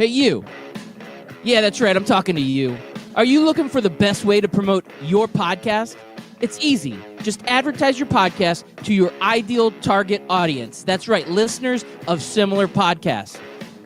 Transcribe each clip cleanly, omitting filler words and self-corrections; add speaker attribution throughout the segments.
Speaker 1: Hey, you. Yeah, that's right. I'm talking to you. Are you looking for the best way to promote your podcast? It's easy. Just advertise your podcast to your ideal target audience. That's right, listeners of similar podcasts.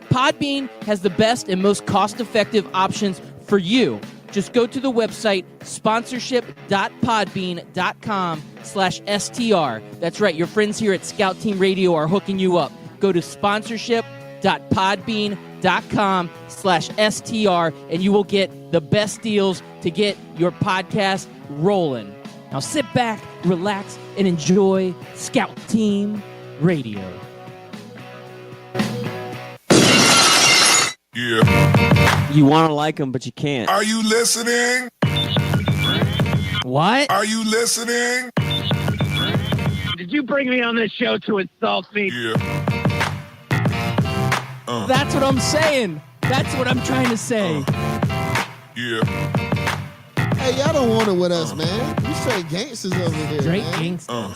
Speaker 1: Podbean has the best and most cost-effective options for you. Just go to the website sponsorship.podbean.com/STR. That's right, your friends here at Scout Team Radio are hooking you up. Go to sponsorship.podbean.com/STR and you will get the best deals to get your podcast rolling. Now sit back, relax, and enjoy Scout Team Radio.
Speaker 2: Yeah.
Speaker 3: You want to like them, but you can't.
Speaker 2: Are you listening?
Speaker 1: What?
Speaker 2: Are you listening?
Speaker 4: Did you bring me on this show to insult me?
Speaker 2: Yeah.
Speaker 1: That's what I'm saying. That's what I'm trying to say.
Speaker 2: Yeah.
Speaker 5: Hey, y'all don't want it with us, man. You straight gangsters over here,
Speaker 1: Straight
Speaker 5: man.
Speaker 1: gangsters.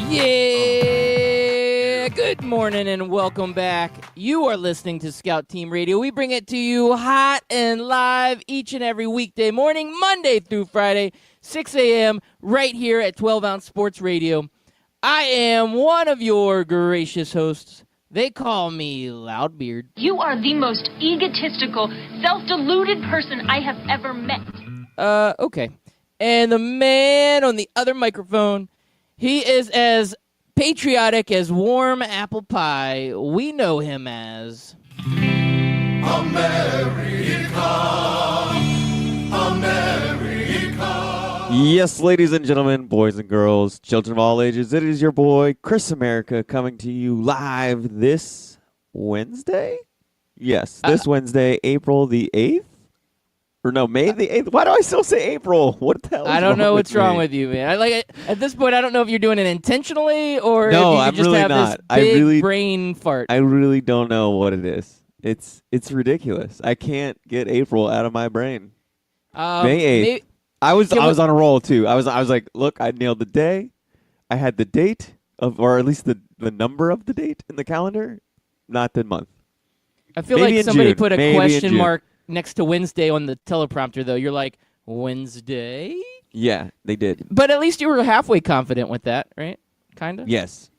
Speaker 1: Yeah. Good morning and welcome back. You are listening to Scout Team Radio. We bring it to you hot and live each and every weekday morning, Monday through Friday, 6 a.m., right here at 12 Ounce Sports Radio. I am one of your gracious hosts. They call me Loudbeard.
Speaker 6: You are the most egotistical, self-deluded person I have ever met.
Speaker 1: Okay. And the man on the other microphone, he is as patriotic as warm apple pie. We know him as...
Speaker 3: Yes, ladies and gentlemen, boys and girls, children of all ages, it is your boy, Chris America, coming to you live this Wednesday? Yes, this Wednesday, April the 8th? Or no, May the 8th? Why do I still say April? What the hell is
Speaker 1: I don't know what's wrong
Speaker 3: me?
Speaker 1: with you, man. At this point, I don't know if you're doing it intentionally or
Speaker 3: No,
Speaker 1: if you
Speaker 3: I'm
Speaker 1: just
Speaker 3: really
Speaker 1: have
Speaker 3: not.
Speaker 1: this big brain fart.
Speaker 3: I really don't know what it is. It's ridiculous. I can't get April out of my brain. May 8th. I was on a roll too. I was like, look, I nailed the day. I had the date or at least the number of the date in the calendar, not the month.
Speaker 1: I feel
Speaker 3: Maybe
Speaker 1: like
Speaker 3: in
Speaker 1: somebody
Speaker 3: June.
Speaker 1: put a
Speaker 3: Maybe in
Speaker 1: question
Speaker 3: June.
Speaker 1: mark next to Wednesday on the teleprompter, though. You're like, Wednesday?
Speaker 3: Yeah, they did.
Speaker 1: But at least you were halfway confident with that, right? Kind of?
Speaker 3: Yes.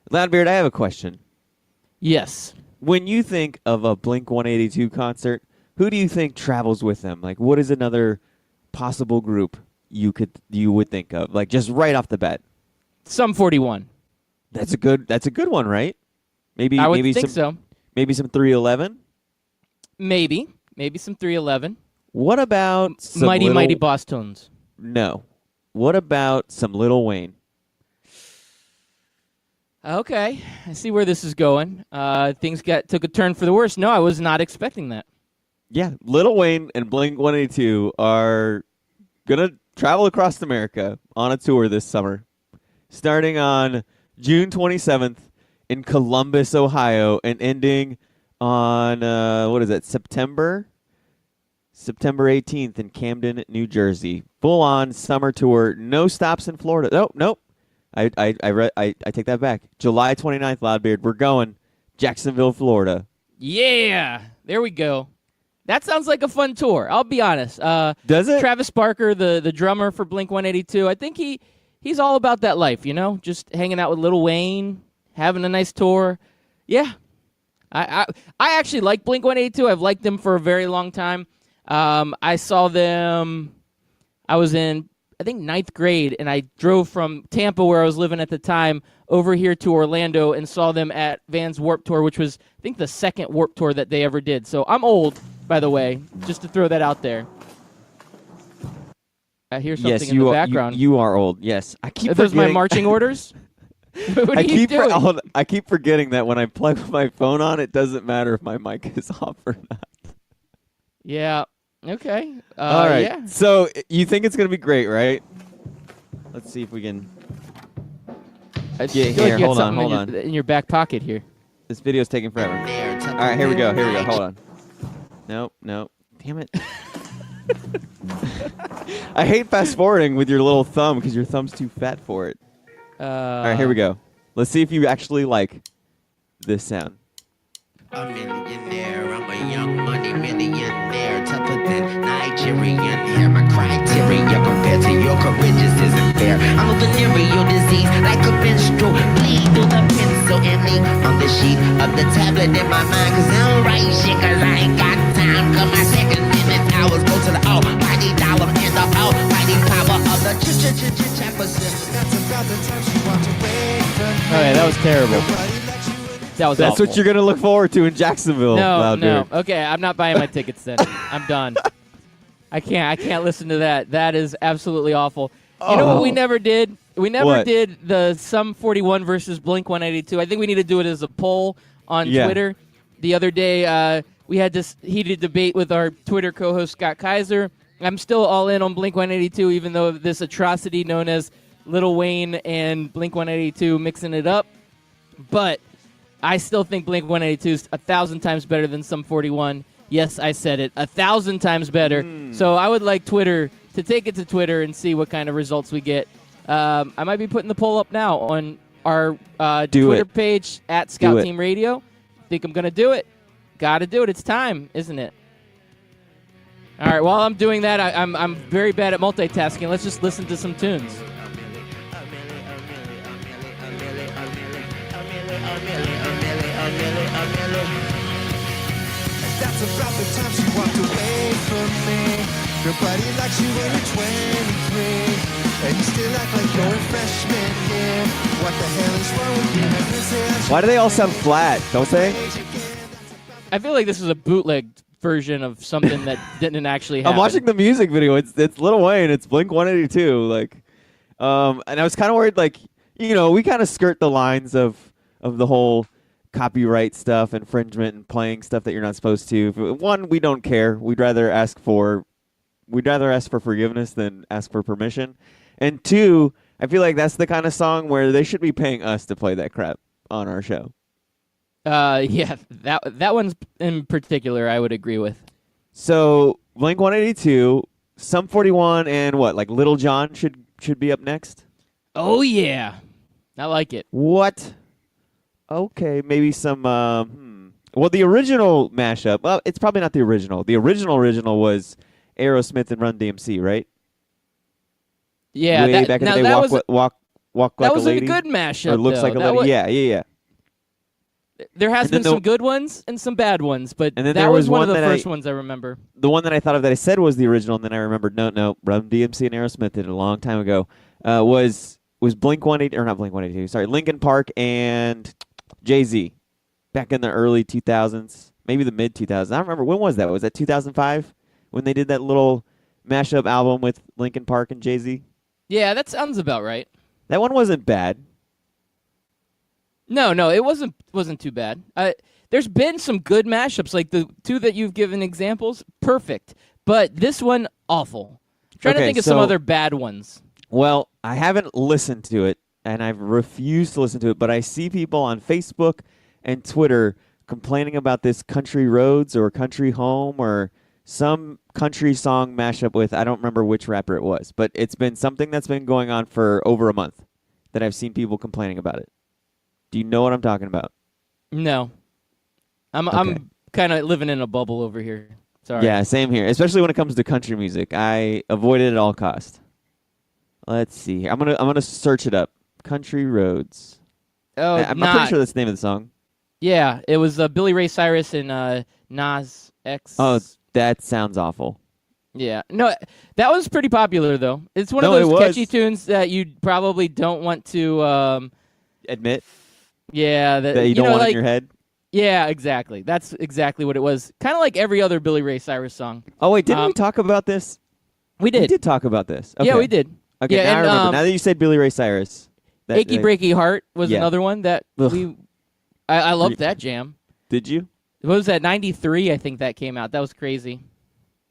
Speaker 3: Loudbeard, I have a question.
Speaker 1: Yes.
Speaker 3: When you think of a Blink-182 concert, who do you think travels with them? Like, what is another possible group you would think of? Like, just right off the bat.
Speaker 1: Sum 41.
Speaker 3: That's a good one, right? Maybe
Speaker 1: I would
Speaker 3: maybe
Speaker 1: think
Speaker 3: some
Speaker 1: so.
Speaker 3: maybe some 311.
Speaker 1: Maybe some 311.
Speaker 3: What about some
Speaker 1: Mighty Boss Tones?
Speaker 3: No. What about some Lil Wayne?
Speaker 1: Okay, I see where this is going. Things took a turn for the worse. No, I was not expecting that.
Speaker 3: Yeah, Lil Wayne and Blink-182 are going to travel across America on a tour this summer, starting on June 27th in Columbus, Ohio, and ending on, September 18th in Camden, New Jersey. Full-on summer tour, no stops in Florida. Nope. I take that back. July 29th, Loudbeard, we're going Jacksonville, Florida.
Speaker 1: Yeah, there we go. That sounds like a fun tour. I'll be honest.
Speaker 3: Does it?
Speaker 1: Travis Barker, the drummer for Blink-182, I think he's all about that life, you know, just hanging out with Lil Wayne, having a nice tour. Yeah, I actually like Blink-182. I've liked them for a very long time. I saw them. I was in, I think, 9th grade, and I drove from Tampa, where I was living at the time, over here to Orlando and saw them at Vans Warped Tour, which was, I think, the second Warped Tour that they ever did. So I'm old, by the way, just to throw that out there. I hear something in the background.
Speaker 3: You are old, yes. I keep
Speaker 1: Are those my
Speaker 3: forgetting-
Speaker 1: marching orders? What are you doing?
Speaker 3: I keep forgetting that when I plug my phone on, it doesn't matter if my mic is off or not.
Speaker 1: Yeah. Okay.
Speaker 3: All right.
Speaker 1: Yeah.
Speaker 3: So you think it's going to be great, right? Let's see if we can.
Speaker 1: I
Speaker 3: Yeah,
Speaker 1: feel like
Speaker 3: here,
Speaker 1: you
Speaker 3: hold
Speaker 1: had
Speaker 3: on,
Speaker 1: something
Speaker 3: hold
Speaker 1: in your back pocket here.
Speaker 3: This video's taking forever. All right, here we go. Hold on. Nope. Damn it. I hate fast forwarding with your little thumb because your thumb's too fat for it. All right, here we go. Let's see if you actually like this sound.
Speaker 7: A millionaire, I'm a young money millionaire, tougher than Nigerian hair. My criteria compared to your courageous isn't fair. I'm a venereal disease, like a menstrual bleed through the pencil and ink on the sheet of the tablet in my mind. Cause I don't write shit, cause I ain't got time. Cause my second minute hours go to the almighty dollar and the almighty power of the Jefferson. That's about the time she walked away from me.
Speaker 1: Okay, that was terrible. That was
Speaker 3: That's
Speaker 1: awful.
Speaker 3: what you're gonna look forward to in Jacksonville.
Speaker 1: No,
Speaker 3: Loud
Speaker 1: no.
Speaker 3: Beard.
Speaker 1: Okay, I'm not buying my tickets then. I'm done. I can't listen to that. That is absolutely awful. You know what we never did? We never
Speaker 3: What?
Speaker 1: did the Sum 41 versus Blink 182. I think we need to do it as a poll on
Speaker 3: Yeah.
Speaker 1: Twitter. The other day, we had this heated debate with our Twitter co-host Scott Kaiser. I'm still all in on Blink 182, even though this atrocity known as Lil Wayne and Blink 182 mixing it up. But I still think Blink 182 is 1,000 times better than Sum 41. Yes, I said it. 1,000 times better. So I would like Twitter to take it to Twitter and see what kind of results we get. I might be putting the poll up now on our Twitter page at Scout Team Radio. Think I'm going to do it. Got to do it. It's time, isn't it? All right, while I'm doing that, I'm very bad at multitasking. Let's just listen to some tunes.
Speaker 7: That's about the time she walked away from me. Nobody likes you when you're 23. And you still act like you're a freshman here. What the hell is wrong with you?
Speaker 3: Why do they all sound flat? Don't they?
Speaker 1: I feel like this is a bootleg version of something that didn't actually happen.
Speaker 3: I'm watching the music video. It's Lil Wayne. It's Blink 182. Like, and I was kind of worried. Like, you know, we kind of skirt the lines of the whole copyright stuff, infringement, and playing stuff that you're not supposed to. One, we don't care. We'd rather ask for forgiveness than ask for permission. And two, I feel like that's the kind of song where they should be paying us to play that crap on our show.
Speaker 1: Yeah, that one's in particular I would agree with.
Speaker 3: So Blink 182, Sum 41, and what? Like Little John should be up next.
Speaker 1: Oh yeah, I like it.
Speaker 3: What? Okay, maybe some. Well, the original mashup. Well, it's probably not the original. The original was Aerosmith and Run DMC, right?
Speaker 1: Yeah,
Speaker 3: way back in the day. Walk like
Speaker 1: that
Speaker 3: a
Speaker 1: was
Speaker 3: lady.
Speaker 1: a good mashup.
Speaker 3: Or looks
Speaker 1: though.
Speaker 3: like a lady. Yeah.
Speaker 1: There has
Speaker 3: And
Speaker 1: been
Speaker 3: then
Speaker 1: some good ones and some bad ones, but
Speaker 3: And then
Speaker 1: that
Speaker 3: there
Speaker 1: was
Speaker 3: was
Speaker 1: one of
Speaker 3: one
Speaker 1: the
Speaker 3: that
Speaker 1: first ones I remember.
Speaker 3: The one that I thought of that I said was the original, and then I remembered. No. Run DMC and Aerosmith did it a long time ago. Was Blink 182 or not Blink 182? Sorry, Linkin Park and Jay-Z back in the early 2000s, maybe the mid 2000s. I don't remember. When was that? Was that 2005 when they did that little mashup album with Linkin Park and Jay-Z?
Speaker 1: Yeah, that sounds about right.
Speaker 3: That one wasn't bad.
Speaker 1: No, it wasn't too bad. There's been some good mashups, like the two that you've given examples, perfect. But this one, awful. I'm trying to think of some other bad ones.
Speaker 3: Well, I haven't listened to it, and I've refused to listen to it, but I see people on Facebook and Twitter complaining about this Country Roads or Country Home or some country song mashup with, I don't remember which rapper it was, but it's been something that's been going on for over a month that I've seen people complaining about it. Do you know what I'm talking about?
Speaker 1: No. I'm kind of living in a bubble over here. Sorry.
Speaker 3: Yeah, same here, especially when it comes to country music. I avoid it at all costs. Let's see here. I'm gonna search it up. Country Roads.
Speaker 1: Oh,
Speaker 3: I'm pretty sure that's the name of the song.
Speaker 1: Yeah, it was Billy Ray Cyrus and Nas X.
Speaker 3: Oh, that sounds awful.
Speaker 1: Yeah. No, that was pretty popular, though. It's one of
Speaker 3: No,
Speaker 1: those
Speaker 3: it was.
Speaker 1: catchy tunes that you probably don't want to...
Speaker 3: Admit
Speaker 1: yeah.
Speaker 3: that you don't want it in your head?
Speaker 1: Yeah, exactly. That's exactly what it was. Kind of like every other Billy Ray Cyrus song.
Speaker 3: Oh, wait, didn't we talk about this?
Speaker 1: We did.
Speaker 3: We did talk about this. Okay.
Speaker 1: Yeah, we did.
Speaker 3: Okay,
Speaker 1: Yeah,
Speaker 3: now I
Speaker 1: and,
Speaker 3: remember. Now that you said Billy Ray Cyrus.
Speaker 1: Achy Breaky Heart was
Speaker 3: Yeah.
Speaker 1: another one that
Speaker 3: Ugh.
Speaker 1: I loved that jam.
Speaker 3: Did you?
Speaker 1: What was that, 93, I think that came out. That was crazy.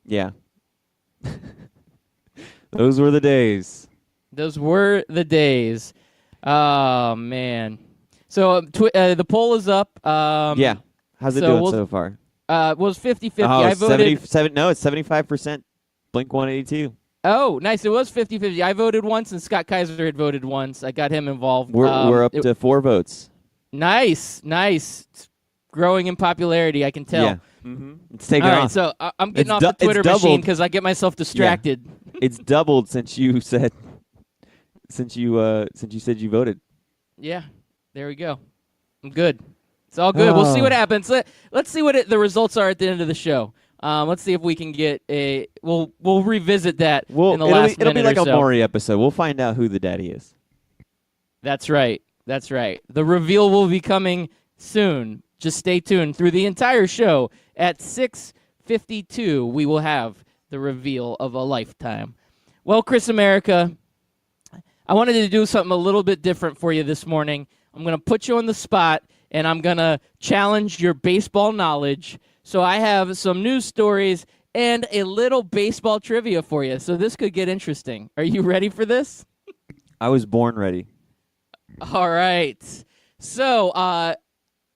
Speaker 3: Yeah. Those were the days.
Speaker 1: Those were the days. Oh, man. So the poll is up.
Speaker 3: Yeah. How's it
Speaker 1: so
Speaker 3: doing
Speaker 1: we'll-
Speaker 3: so far?
Speaker 1: It was 50-50.
Speaker 3: Oh,
Speaker 1: I voted.
Speaker 3: 77. No, it's 75% Blink 182.
Speaker 1: Oh, nice. It was 50-50. I voted once, and Scott Kaiser had voted once. I got him involved.
Speaker 3: We're up to 4 votes.
Speaker 1: Nice. It's growing in popularity, I can tell.
Speaker 3: Yeah. It's taking
Speaker 1: All
Speaker 3: off.
Speaker 1: right, so I'm getting off the Twitter machine because I get myself distracted.
Speaker 3: Yeah. It's doubled since you said said you voted.
Speaker 1: Yeah, there we go. I'm good. It's all good. We'll see what happens. Let's see what the results are at the end of the show. Let's see if we can get a. We'll revisit that in the last minute
Speaker 3: It'll be like
Speaker 1: or
Speaker 3: a
Speaker 1: so.
Speaker 3: Maury episode. We'll find out who the daddy is.
Speaker 1: That's right. The reveal will be coming soon. Just stay tuned through the entire show. At 6:52, we will have the reveal of a lifetime. Well, Chris America, I wanted to do something a little bit different for you this morning. I'm going to put you on the spot, and I'm going to challenge your baseball knowledge. So I have some news stories and a little baseball trivia for you. So this could get interesting. Are you ready for this?
Speaker 3: I was born ready.
Speaker 1: All right. So,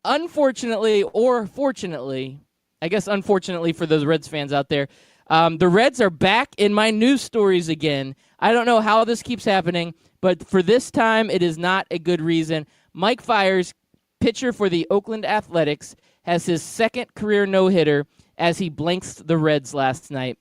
Speaker 1: unfortunately or fortunately, I guess unfortunately for those Reds fans out there, the Reds are back in my news stories again. I don't know how this keeps happening, but for this time, it is not a good reason. Mike Fiers, pitcher for the Oakland Athletics, has his second career no-hitter as he blanks the Reds last night.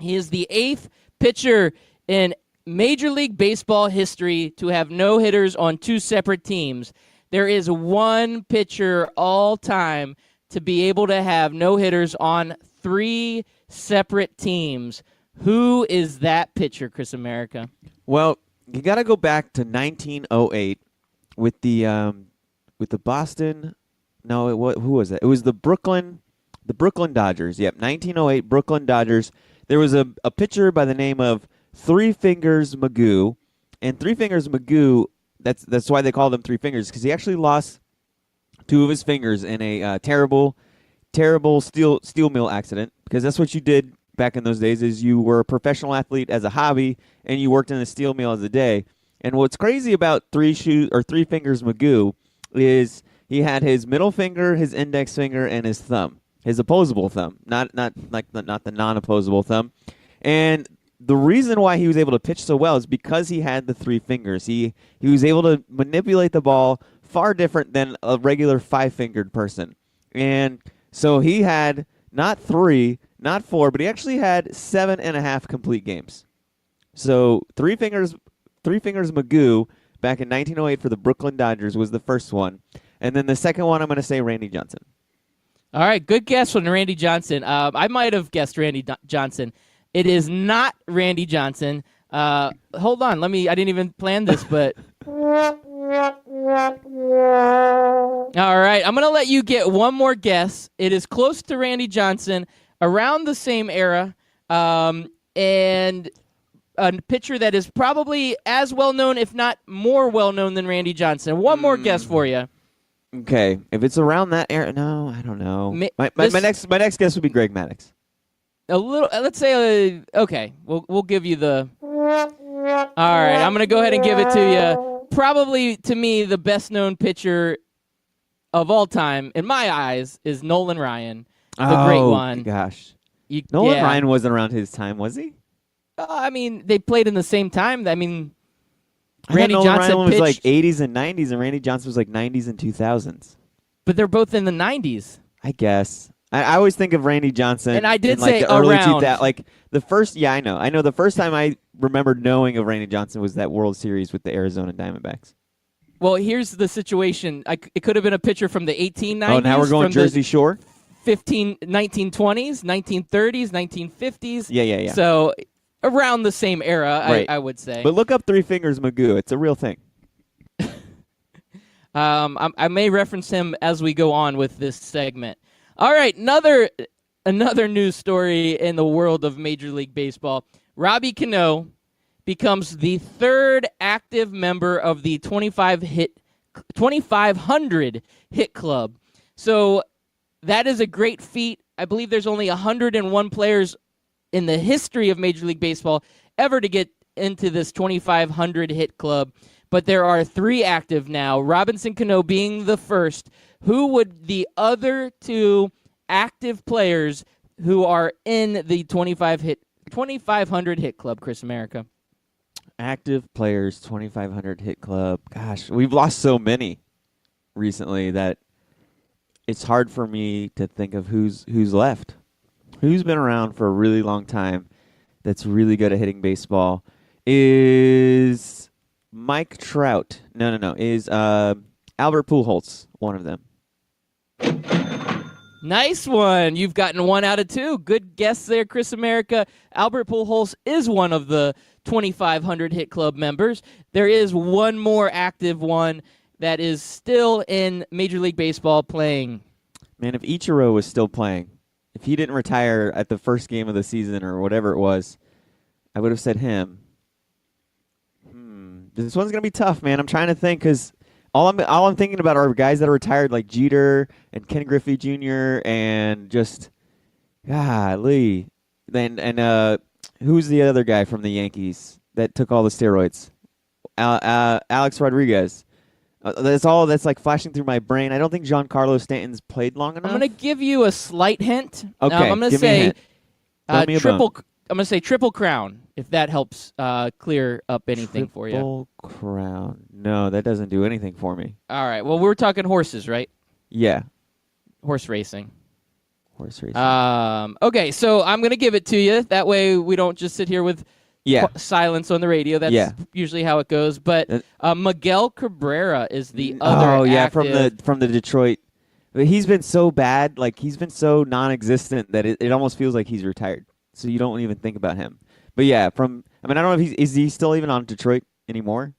Speaker 1: He is the 8th pitcher in Major League Baseball history to have no-hitters on 2 separate teams. There is one pitcher all time to be able to have no-hitters on 3 separate teams. Who is that pitcher, Chris America?
Speaker 3: Well, you got to go back to 1908 with the Boston. No, who was it? It was the Brooklyn Dodgers. Yep, 1908 Brooklyn Dodgers. There was a pitcher by the name of Three Fingers Magoo, and Three Fingers Magoo. That's why they called him Three Fingers, because he actually lost 2 of his fingers in a terrible steel mill accident. Because that's what you did back in those days, is you were a professional athlete as a hobby, and you worked in a steel mill as a day. And what's crazy about Three Fingers Magoo is he had his middle finger, his index finger, and his thumb, his opposable thumb, not the non-opposable thumb. And the reason why he was able to pitch so well is because he had the 3 fingers. He was able to manipulate the ball far different than a regular 5-fingered person. And so he had not 3, not 4, but he actually had 7.5 complete games. So Three Fingers Magoo back in 1908 for the Brooklyn Dodgers was the first one. And then the second one, I'm going to say Randy Johnson.
Speaker 1: All right, good guess from Randy Johnson. I might have guessed Randy Johnson. It is not Randy Johnson. Hold on, I didn't even plan this, but all right, I'm going to let you get one more guess. It is close to Randy Johnson, around the same era, and a pitcher that is probably as well-known, if not more well-known than Randy Johnson. One more guess for you.
Speaker 3: Okay, if it's around that era, no, I don't know. My next guess would be Greg Maddux.
Speaker 1: A little. Let's say. Okay, we'll give you the. All right, I'm gonna go ahead and give it to you. Probably to me, the best-known pitcher of all time, in my eyes, is Nolan Ryan, the great one.
Speaker 3: Gosh, Nolan Ryan wasn't around his time, was he?
Speaker 1: I mean, they played in the same time. I mean,
Speaker 3: Randy Johnson was
Speaker 1: pitched,
Speaker 3: like 80s and 90s, and Randy Johnson was like 90s and 2000s.
Speaker 1: But they're both in the 90s.
Speaker 3: I guess. I always think of Randy Johnson.
Speaker 1: And I did
Speaker 3: in like
Speaker 1: say
Speaker 3: the early
Speaker 1: around.
Speaker 3: 2000s. Like the first, I know. I know the first time I remembered knowing of Randy Johnson was that World Series with the Arizona Diamondbacks.
Speaker 1: Well, here's the situation. It could have been a pitcher from the 1890s.
Speaker 3: Oh, now we're going Jersey Shore?
Speaker 1: 1920s, 1930s, 1950s.
Speaker 3: Yeah.
Speaker 1: So around the same era,
Speaker 3: right.
Speaker 1: I would say.
Speaker 3: But look up Three Fingers Magoo. It's a real thing.
Speaker 1: I may reference him as we go on with this segment. All right, another news story in the world of Major League Baseball. Robbie Cano becomes the 3rd active member of the 2,500 hit club. So that is a great feat. I believe there's only 101 players in the history of Major League Baseball ever to get into this 2,500 hit club. But there are 3 active now, Robinson Cano being the first. Who would the other 2 active players who are in the 2,500 hit club, Chris America.
Speaker 3: Active players, 2,500 hit club. Gosh, we've lost so many recently that it's hard for me to think of who's left. Who's been around for a really long time that's really good at hitting baseball is Mike Trout. No. Is Albert Pujols one of them?
Speaker 1: Nice one. You've gotten 1 out of 2. Good guess there, Chris America. Albert Pujols is one of the 2,500 hit club members. There is one more active one that is still in Major League Baseball playing.
Speaker 3: Man, if Ichiro was still playing, if he didn't retire at the first game of the season or whatever it was, I would have said him. This one's going to be tough, man. I'm trying to think because all I'm thinking about are guys that are retired like Jeter and Ken Griffey Jr. and just, golly. And who's the other guy from the Yankees that took all the steroids? Alex Rodriguez. That's all that's like flashing through my brain. I don't think Giancarlo Stanton's played long enough.
Speaker 1: I'm going to give you a slight hint.
Speaker 3: Okay,
Speaker 1: I'm going to say
Speaker 3: triple.
Speaker 1: I'm going to say Triple Crown, if that helps clear up anything for you.
Speaker 3: Triple Crown. No, that doesn't do anything for me.
Speaker 1: All right. Well, we're talking horses, right?
Speaker 3: Yeah.
Speaker 1: Horse racing.
Speaker 3: Horse racing.
Speaker 1: Okay, so I'm going to give it to you. That way we don't just sit here with silence on the radio. That's usually how it goes. But Miguel Cabrera is the other active.
Speaker 3: from the Detroit. He's been so bad, like he's been so non-existent that it almost feels like he's retired. So you don't even think about him. But yeah, I don't know if is he still even on Detroit anymore?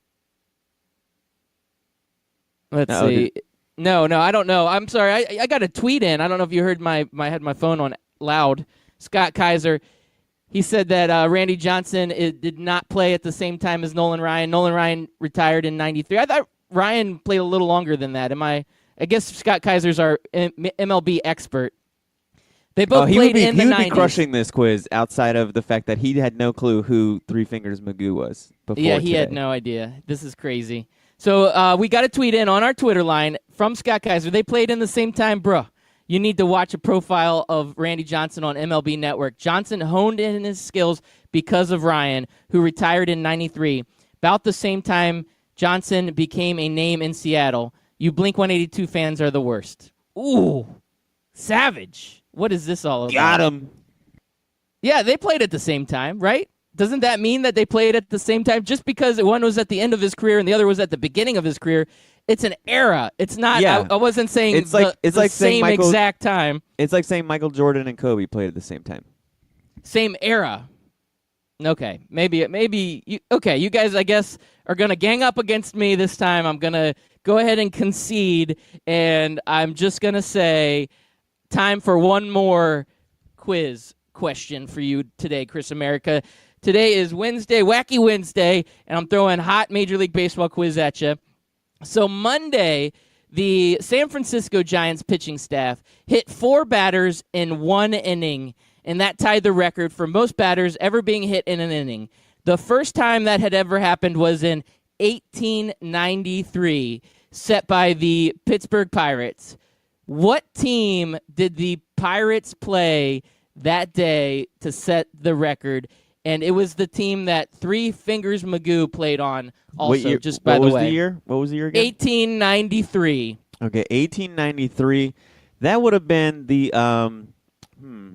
Speaker 1: Let's see. No, I don't know. I'm sorry. I got a tweet in. I don't know if you heard I had my phone on loud. Scott Kaiser, he said that Randy Johnson did not play at the same time as Nolan Ryan. Nolan Ryan retired in 93. I thought Ryan played a little longer than that. I guess Scott Kaiser's our MLB expert. They both played in the 90s.
Speaker 3: He would be crushing this quiz outside of the fact that he had no clue who Three Fingers Magoo was before
Speaker 1: he had no idea. This is crazy. So we got a tweet in on our Twitter line from Scott Kaiser. They played in the same time, bro. You need to watch a profile of Randy Johnson on MLB Network. Johnson honed in his skills because of Ryan, who retired in 93. About the same time, Johnson became a name in Seattle. You Blink-182 fans are the worst. Ooh, savage. What is this all about?
Speaker 3: Got him.
Speaker 1: Yeah, they played at the same time, right? Doesn't that mean that they played at the same time? Just because one was at the end of his career and the other was at the beginning of his career, it's an era. It's not. Yeah. I wasn't saying it's like same exact time.
Speaker 3: It's like saying Michael Jordan and Kobe played at the same time.
Speaker 1: Same era. Okay, maybe. You guys, I guess, are gonna gang up against me this time. I'm gonna go ahead and concede, and I'm just gonna say, time for one more quiz question for you today, Chris America. Today is Wednesday, Wacky Wednesday, and I'm throwing hot Major League Baseball quiz at you. So Monday, the San Francisco Giants pitching staff hit 4 batters in 1 inning, and that tied the record for most batters ever being hit in an inning. The first time that had ever happened was in 1893, set by the Pittsburgh Pirates. What team did the Pirates play that day to set the record? And it was the team that Three Fingers Magoo played on also, just by the way.
Speaker 3: What was the year again?
Speaker 1: 1893.
Speaker 3: Okay, 1893. That would have been the,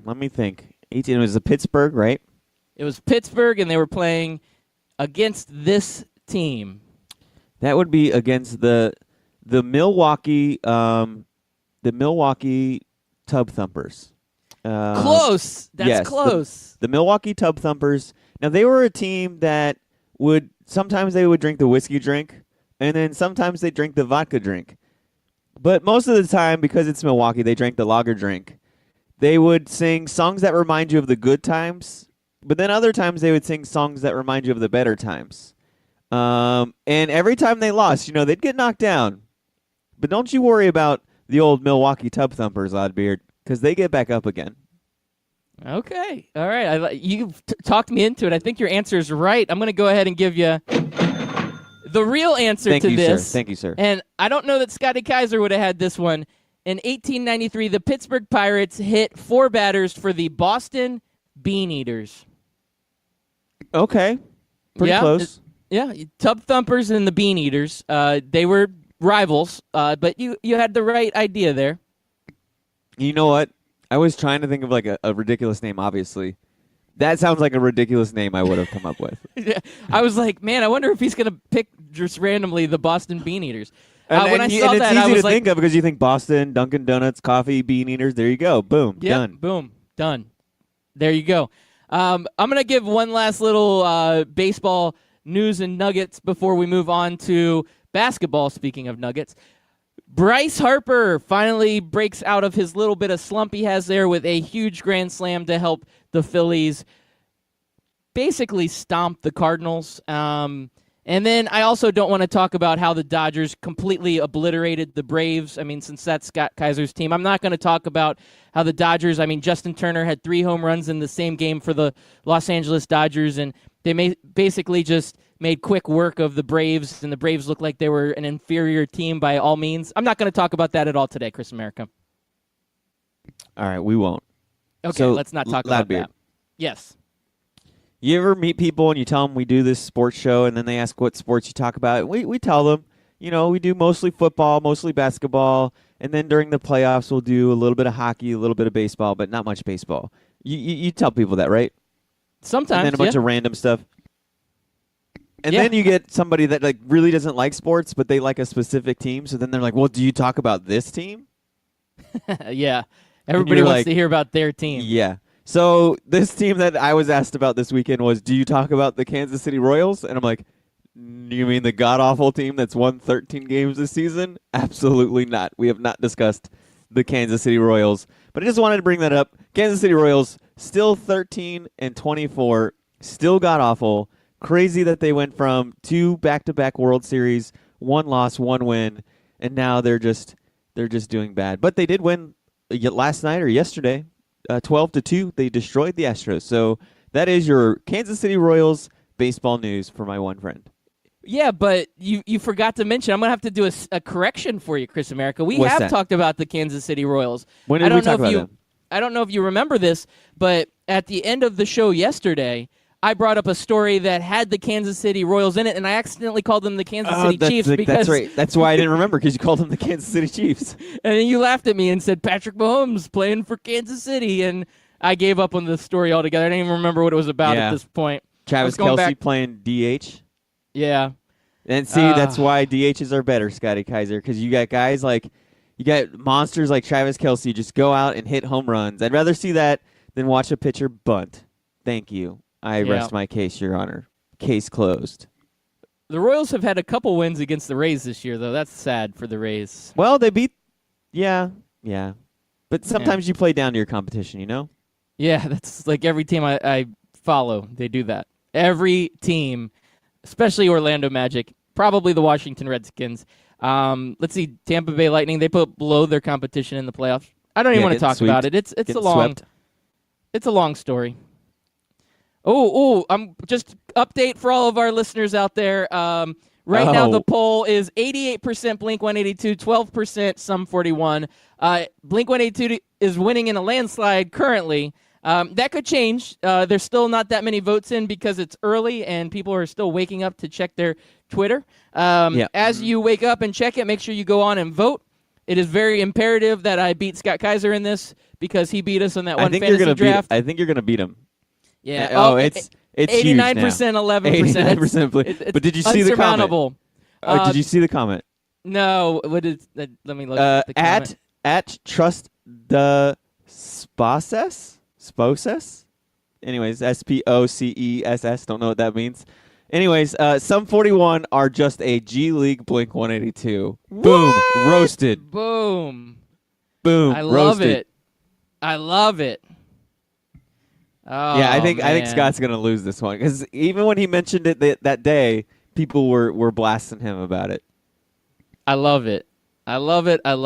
Speaker 3: let me think. It was the Pittsburgh, right?
Speaker 1: It was Pittsburgh, and they were playing against this team.
Speaker 3: That would be against the Milwaukee Tub Thumpers.
Speaker 1: Close. That's close.
Speaker 3: The Milwaukee Tub Thumpers. Now, they were a team that sometimes they would drink the whiskey drink, and then sometimes they drink the vodka drink. But most of the time, because it's Milwaukee, they drank the lager drink. They would sing songs that remind you of the good times, but then other times they would sing songs that remind you of the better times. And every time they lost, they'd get knocked down. But don't you worry about the old Milwaukee Tub Thumpers, Oddbeard, because they get back up again.
Speaker 1: Okay. All right. You've talked me into it. I think your answer is right. I'm going to go ahead and give you the real answer to this.
Speaker 3: Thank you, sir.
Speaker 1: And I don't know that Scotty Kaiser would have had this one. In 1893, the Pittsburgh Pirates hit 4 batters for the Boston Bean Eaters.
Speaker 3: Okay. Pretty
Speaker 1: Yeah,
Speaker 3: close.
Speaker 1: Yeah, Tub Thumpers and the Bean Eaters. They were rivals, but you had the right idea there.
Speaker 3: You know what? I was trying to think of like a ridiculous name, obviously. That sounds like a ridiculous name I would have come up with.
Speaker 1: Yeah, I was like, man, I wonder if he's gonna pick just randomly the Boston Bean Eaters.
Speaker 3: And,
Speaker 1: when I
Speaker 3: and
Speaker 1: saw
Speaker 3: it's
Speaker 1: that,
Speaker 3: easy
Speaker 1: I was
Speaker 3: to
Speaker 1: like,
Speaker 3: think of because you think Boston, Dunkin' Donuts, coffee, Bean Eaters. There you go. Boom.
Speaker 1: yep,
Speaker 3: Done.
Speaker 1: boom, done. There you go. I'm gonna give one last little baseball news and nuggets before we move on to basketball. Speaking of nuggets, Bryce Harper finally breaks out of his little bit of slump he has there with a huge grand slam to help the Phillies basically stomp the Cardinals. And then I also don't want to talk about how the Dodgers completely obliterated the Braves. I mean, since that's Scott Kaiser's team, I'm not going to talk about how the Dodgers, I mean, Justin Turner had 3 home runs in the same game for the Los Angeles Dodgers, and they basically just made quick work of the Braves, and the Braves looked like they were an inferior team by all means. I'm not going to talk about that at all today, Chris America.
Speaker 3: All right, we won't.
Speaker 1: Okay,
Speaker 3: So,
Speaker 1: let's not talk about
Speaker 3: Loudbeard.
Speaker 1: that. Yes.
Speaker 3: You ever meet people and you tell them we do this sports show, and then they ask what sports you talk about? We tell them, we do mostly football, mostly basketball, and then during the playoffs we'll do a little bit of hockey, a little bit of baseball, but not much baseball. You tell people that, right?
Speaker 1: Sometimes,
Speaker 3: and then a bunch of random stuff. And
Speaker 1: Yeah.
Speaker 3: then you get somebody that like really doesn't like sports, but they like a specific team. So then they're like, "Well, do you talk about this team?"
Speaker 1: yeah. Everybody
Speaker 3: you're
Speaker 1: wants
Speaker 3: like,
Speaker 1: to hear about their team.
Speaker 3: Yeah. So this team that I was asked about this weekend was, "Do you talk about the Kansas City Royals?" And I'm like, "You mean the god-awful team that's won 13 games this season?" Absolutely not. We have not discussed the Kansas City Royals. But I just wanted to bring that up. Kansas City Royals still 13-24, still god-awful. Crazy that they went from 2 back-to-back World Series, 1 loss, 1 win, and now they're just doing bad. But they did win last night or yesterday. 12-2, they destroyed the Astros. So that is your Kansas City Royals baseball news for my one friend.
Speaker 1: Yeah, but you forgot to mention, I'm going to have to do a correction for you, Chris America. We
Speaker 3: What's
Speaker 1: have
Speaker 3: that?
Speaker 1: talked about the Kansas City Royals.
Speaker 3: When did we talk about them?
Speaker 1: I don't know if you remember this, but at the end of the show yesterday, I brought up a story that had the Kansas City Royals in it, and I accidentally called them the Kansas City Chiefs. Because
Speaker 3: That's right. That's why I didn't remember, because you called them the Kansas City Chiefs.
Speaker 1: And then you laughed at me and said, Patrick Mahomes playing for Kansas City, and I gave up on the story altogether. I didn't even remember what it was about at this point.
Speaker 3: Travis Kelce playing DH.
Speaker 1: Yeah.
Speaker 3: And see, that's why DHs are better, Scotty Kaiser, because you got guys like, you got monsters like Travis Kelce just go out and hit home runs. I'd rather see that than watch a pitcher bunt. Thank you. I rest my case, Your Honor. Case closed.
Speaker 1: The Royals have had a couple wins against the Rays this year, though. That's sad for the Rays.
Speaker 3: Well, they beat, yeah. But sometimes you play down to your competition, you know?
Speaker 1: Yeah, that's like every team I follow. They do that. Every team, especially Orlando Magic, probably the Washington Redskins. Let's see, Tampa Bay Lightning. They put below their competition in the playoffs. I don't even want to talk about it. It's a long story. I'm just update for all of our listeners out there. Right now the poll is 88% Blink-182, 12% Sum 41. Blink-182 is winning in a landslide currently. That could change. There's still not that many votes in because it's early and people are still waking up to check their Twitter. As you wake up and check it, make sure you go on and vote. It is very imperative that I beat Scott Kaiser in this because he beat us on that one fantasy draft.
Speaker 3: I think you're going to beat him.
Speaker 1: Yeah.
Speaker 3: It's
Speaker 1: 89%, 11%.
Speaker 3: 89%. But did you see the comment? Did you see the comment?
Speaker 1: No. What is? Let me look at the comment.
Speaker 3: At Trust the Sposes? Anyways, SPOCESS. Don't know what that means. Anyways, Sum 41 are just a G League Blink-182. Boom. Roasted.
Speaker 1: Boom.
Speaker 3: I
Speaker 1: love it. I love it. Oh,
Speaker 3: yeah, I think Scott's gonna lose this one because even when he mentioned it that day, people were blasting him about it.
Speaker 1: I love it. Okay,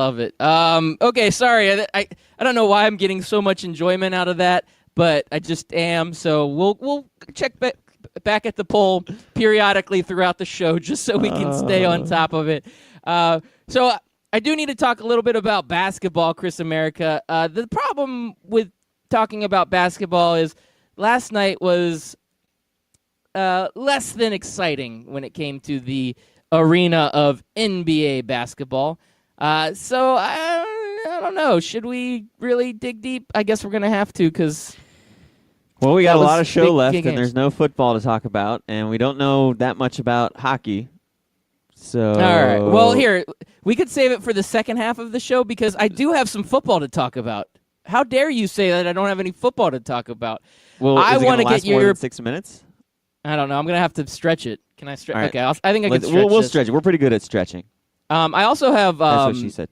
Speaker 1: sorry. I don't know why I'm getting so much enjoyment out of that, but I just am. So we'll check back at the poll periodically throughout the show just so we can stay on top of it. So I do need to talk a little bit about basketball, Chris America. The problem with talking about basketball is last night was less than exciting when it came to the arena of NBA basketball. So I don't know. Should we really dig deep? I guess we're going to have to because...
Speaker 3: Well, we got a lot of show
Speaker 1: big
Speaker 3: left,
Speaker 1: games.
Speaker 3: and there's no football to talk about, and we don't know that much about hockey. So,
Speaker 1: all right. Well, here, we could save it for the second half of the show because I do have some football to talk about. How dare you say that I don't have any football to talk about?
Speaker 3: Well,
Speaker 1: I
Speaker 3: want
Speaker 1: wanna
Speaker 3: to
Speaker 1: get
Speaker 3: more
Speaker 1: your-
Speaker 3: than 6 minutes.
Speaker 1: I don't know. I'm going to have to stretch it. Can I stretch?
Speaker 3: All right.
Speaker 1: Okay, I think I can stretch
Speaker 3: We'll
Speaker 1: this.
Speaker 3: stretch it. We're pretty good at stretching.
Speaker 1: I also have
Speaker 3: That's what she said.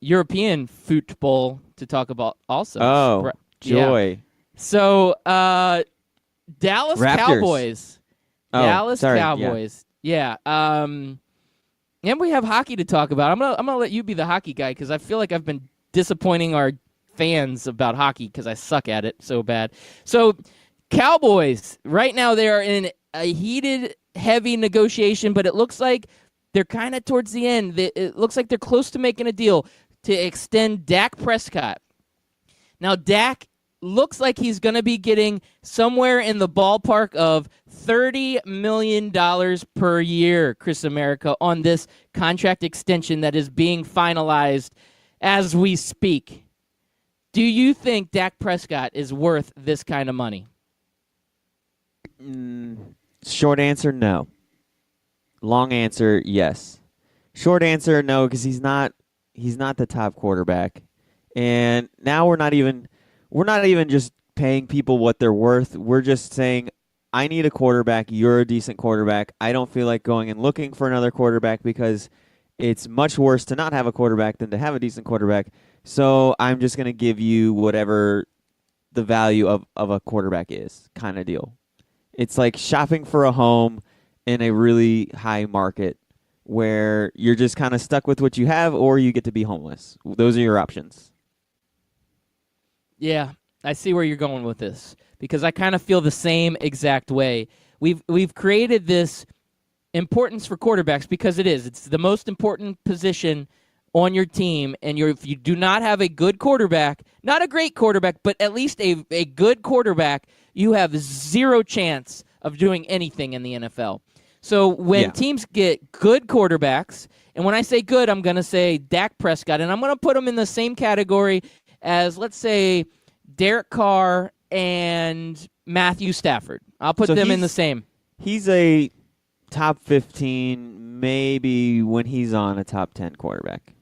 Speaker 1: European football to talk about also.
Speaker 3: Oh,
Speaker 1: Yeah.
Speaker 3: joy.
Speaker 1: So, Dallas
Speaker 3: Raptors.
Speaker 1: Cowboys.
Speaker 3: Oh,
Speaker 1: Dallas
Speaker 3: sorry, yeah.
Speaker 1: Cowboys. Yeah. And we have hockey to talk about. I'm gonna let you be the hockey guy because I feel like I've been disappointing our fans about hockey because I suck at it so bad. So, Cowboys right now they are in a heated, heavy negotiation, but it looks like they're kind of towards the end. It looks like they're close to making a deal to extend Dak Prescott. Now, Dak looks like he's going to be getting somewhere in the ballpark of $30 million per year, Chris America, on this contract extension that is being finalized as we speak. Do you think Dak Prescott is worth this kind of money?
Speaker 3: Short answer, no. Long answer, yes. Short answer, no, because he's not the top quarterback. And now we're not even just paying people what they're worth. We're just saying, I need a quarterback. You're a decent quarterback. I don't feel like going and looking for another quarterback because it's much worse to not have a quarterback than to have a decent quarterback. So I'm just going to give you whatever the value of a quarterback is, kind of deal. It's like shopping for a home in a really high market where you're just kind of stuck with what you have or you get to be homeless. Those are your options.
Speaker 1: Yeah, I see where you're going with this because I kind of feel the same exact way. We've created this importance for quarterbacks because it's the most important position on your team, and if you do not have a good quarterback, not a great quarterback, but at least a good quarterback, you have zero chance of doing anything in the NFL. So when teams get good quarterbacks, and when I say good, I'm going to say Dak Prescott, and I'm going to put him in the same category as, let's say, Derek Carr and Matthew Stafford. I'll put them in the same.
Speaker 3: He's a top 15, maybe when he's on a top 10 quarterback.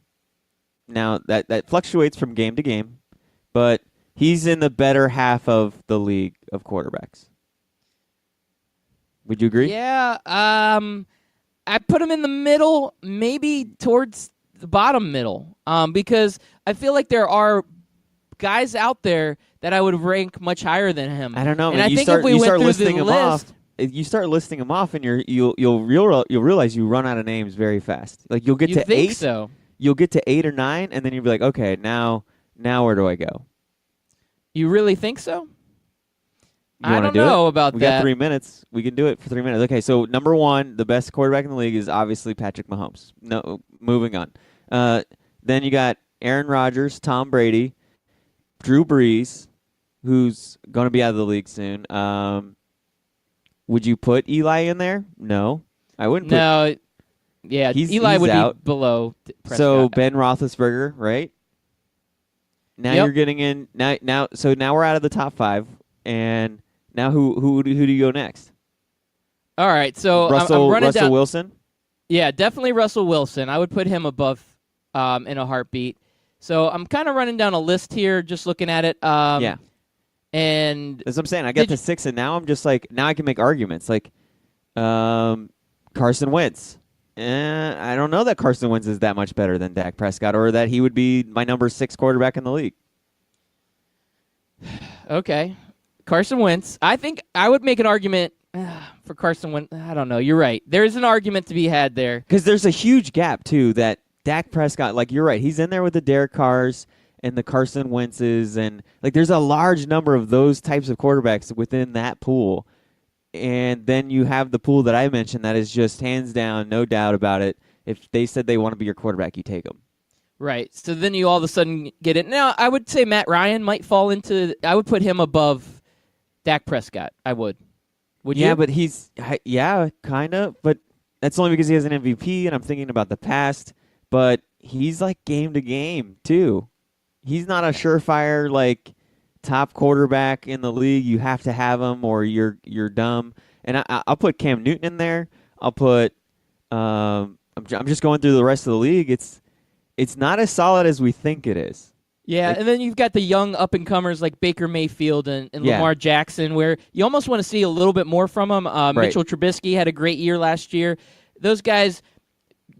Speaker 3: Now, that fluctuates from game to game, but he's in the better half of the league of quarterbacks. Would you agree?
Speaker 1: Yeah. I put him in the middle, maybe towards the bottom middle, because I feel like there are guys out there that I would rank much higher than him.
Speaker 3: I don't know.
Speaker 1: And
Speaker 3: man.
Speaker 1: I think if we went through the list,
Speaker 3: you start listing them off, and you'll realize you run out of names very fast. Like you'll get
Speaker 1: you
Speaker 3: to
Speaker 1: think
Speaker 3: 8.
Speaker 1: so?
Speaker 3: You'll get to 8 or 9, and then you'll be like, okay, now where do I go?
Speaker 1: You really think so?
Speaker 3: You
Speaker 1: I don't know about
Speaker 3: we
Speaker 1: that.
Speaker 3: We got 3 minutes. We can do it for 3 minutes. Okay, so number 1, the best quarterback in the league is obviously Patrick Mahomes. No, moving on. Then you got Aaron Rodgers, Tom Brady, Drew Brees, who's going to be out of the league soon. Would you put Eli in there? No, I wouldn't.
Speaker 1: No, yeah, Eli would
Speaker 3: out.
Speaker 1: be below Prescott.
Speaker 3: So Ben Roethlisberger, right? Now you're getting in now. So now we're out of the top 5, and now who do you go next?
Speaker 1: All right, so I'm running
Speaker 3: Russell
Speaker 1: down.
Speaker 3: Wilson.
Speaker 1: Yeah, definitely Russell Wilson. I would put him above in a heartbeat. So I'm kind of running down a list here, just looking at it.
Speaker 3: Yeah.
Speaker 1: And
Speaker 3: that's what I'm saying. I got to 6, and now I'm just like, now I can make arguments. Like Carson Wentz. I don't know that Carson Wentz is that much better than Dak Prescott, or that he would be my number 6 quarterback in the league.
Speaker 1: Okay. Carson Wentz. I think I would make an argument for Carson Wentz. I don't know. You're right. There's an argument to be had there.
Speaker 3: Because there's a huge gap, too, that Dak Prescott, like you're right, he's in there with the Derek Carrs and the Carson Wentzes, and like there's a large number of those types of quarterbacks within that pool. And then you have the pool that I mentioned that is just hands down, no doubt about it. If they said they want to be your quarterback, you take them.
Speaker 1: Right. So then you all of a sudden get it. Now, I would say Matt Ryan might fall into – I would put him above Dak Prescott. I would. Would
Speaker 3: Yeah,
Speaker 1: you?
Speaker 3: but kind of. But that's only because he has an MVP, and I'm thinking about the past. But he's like game to game too. He's not a surefire like top quarterback in the league. You have to have him, or you're dumb. And I'll put Cam Newton in there. I'll put. I'm just going through the rest of the league. It's not as solid as we think it is.
Speaker 1: Yeah, and then you've got the young up-and-comers like Baker Mayfield and Lamar Jackson, where you almost want to see a little bit more from them. Mitchell Trubisky had a great year last year. Those guys,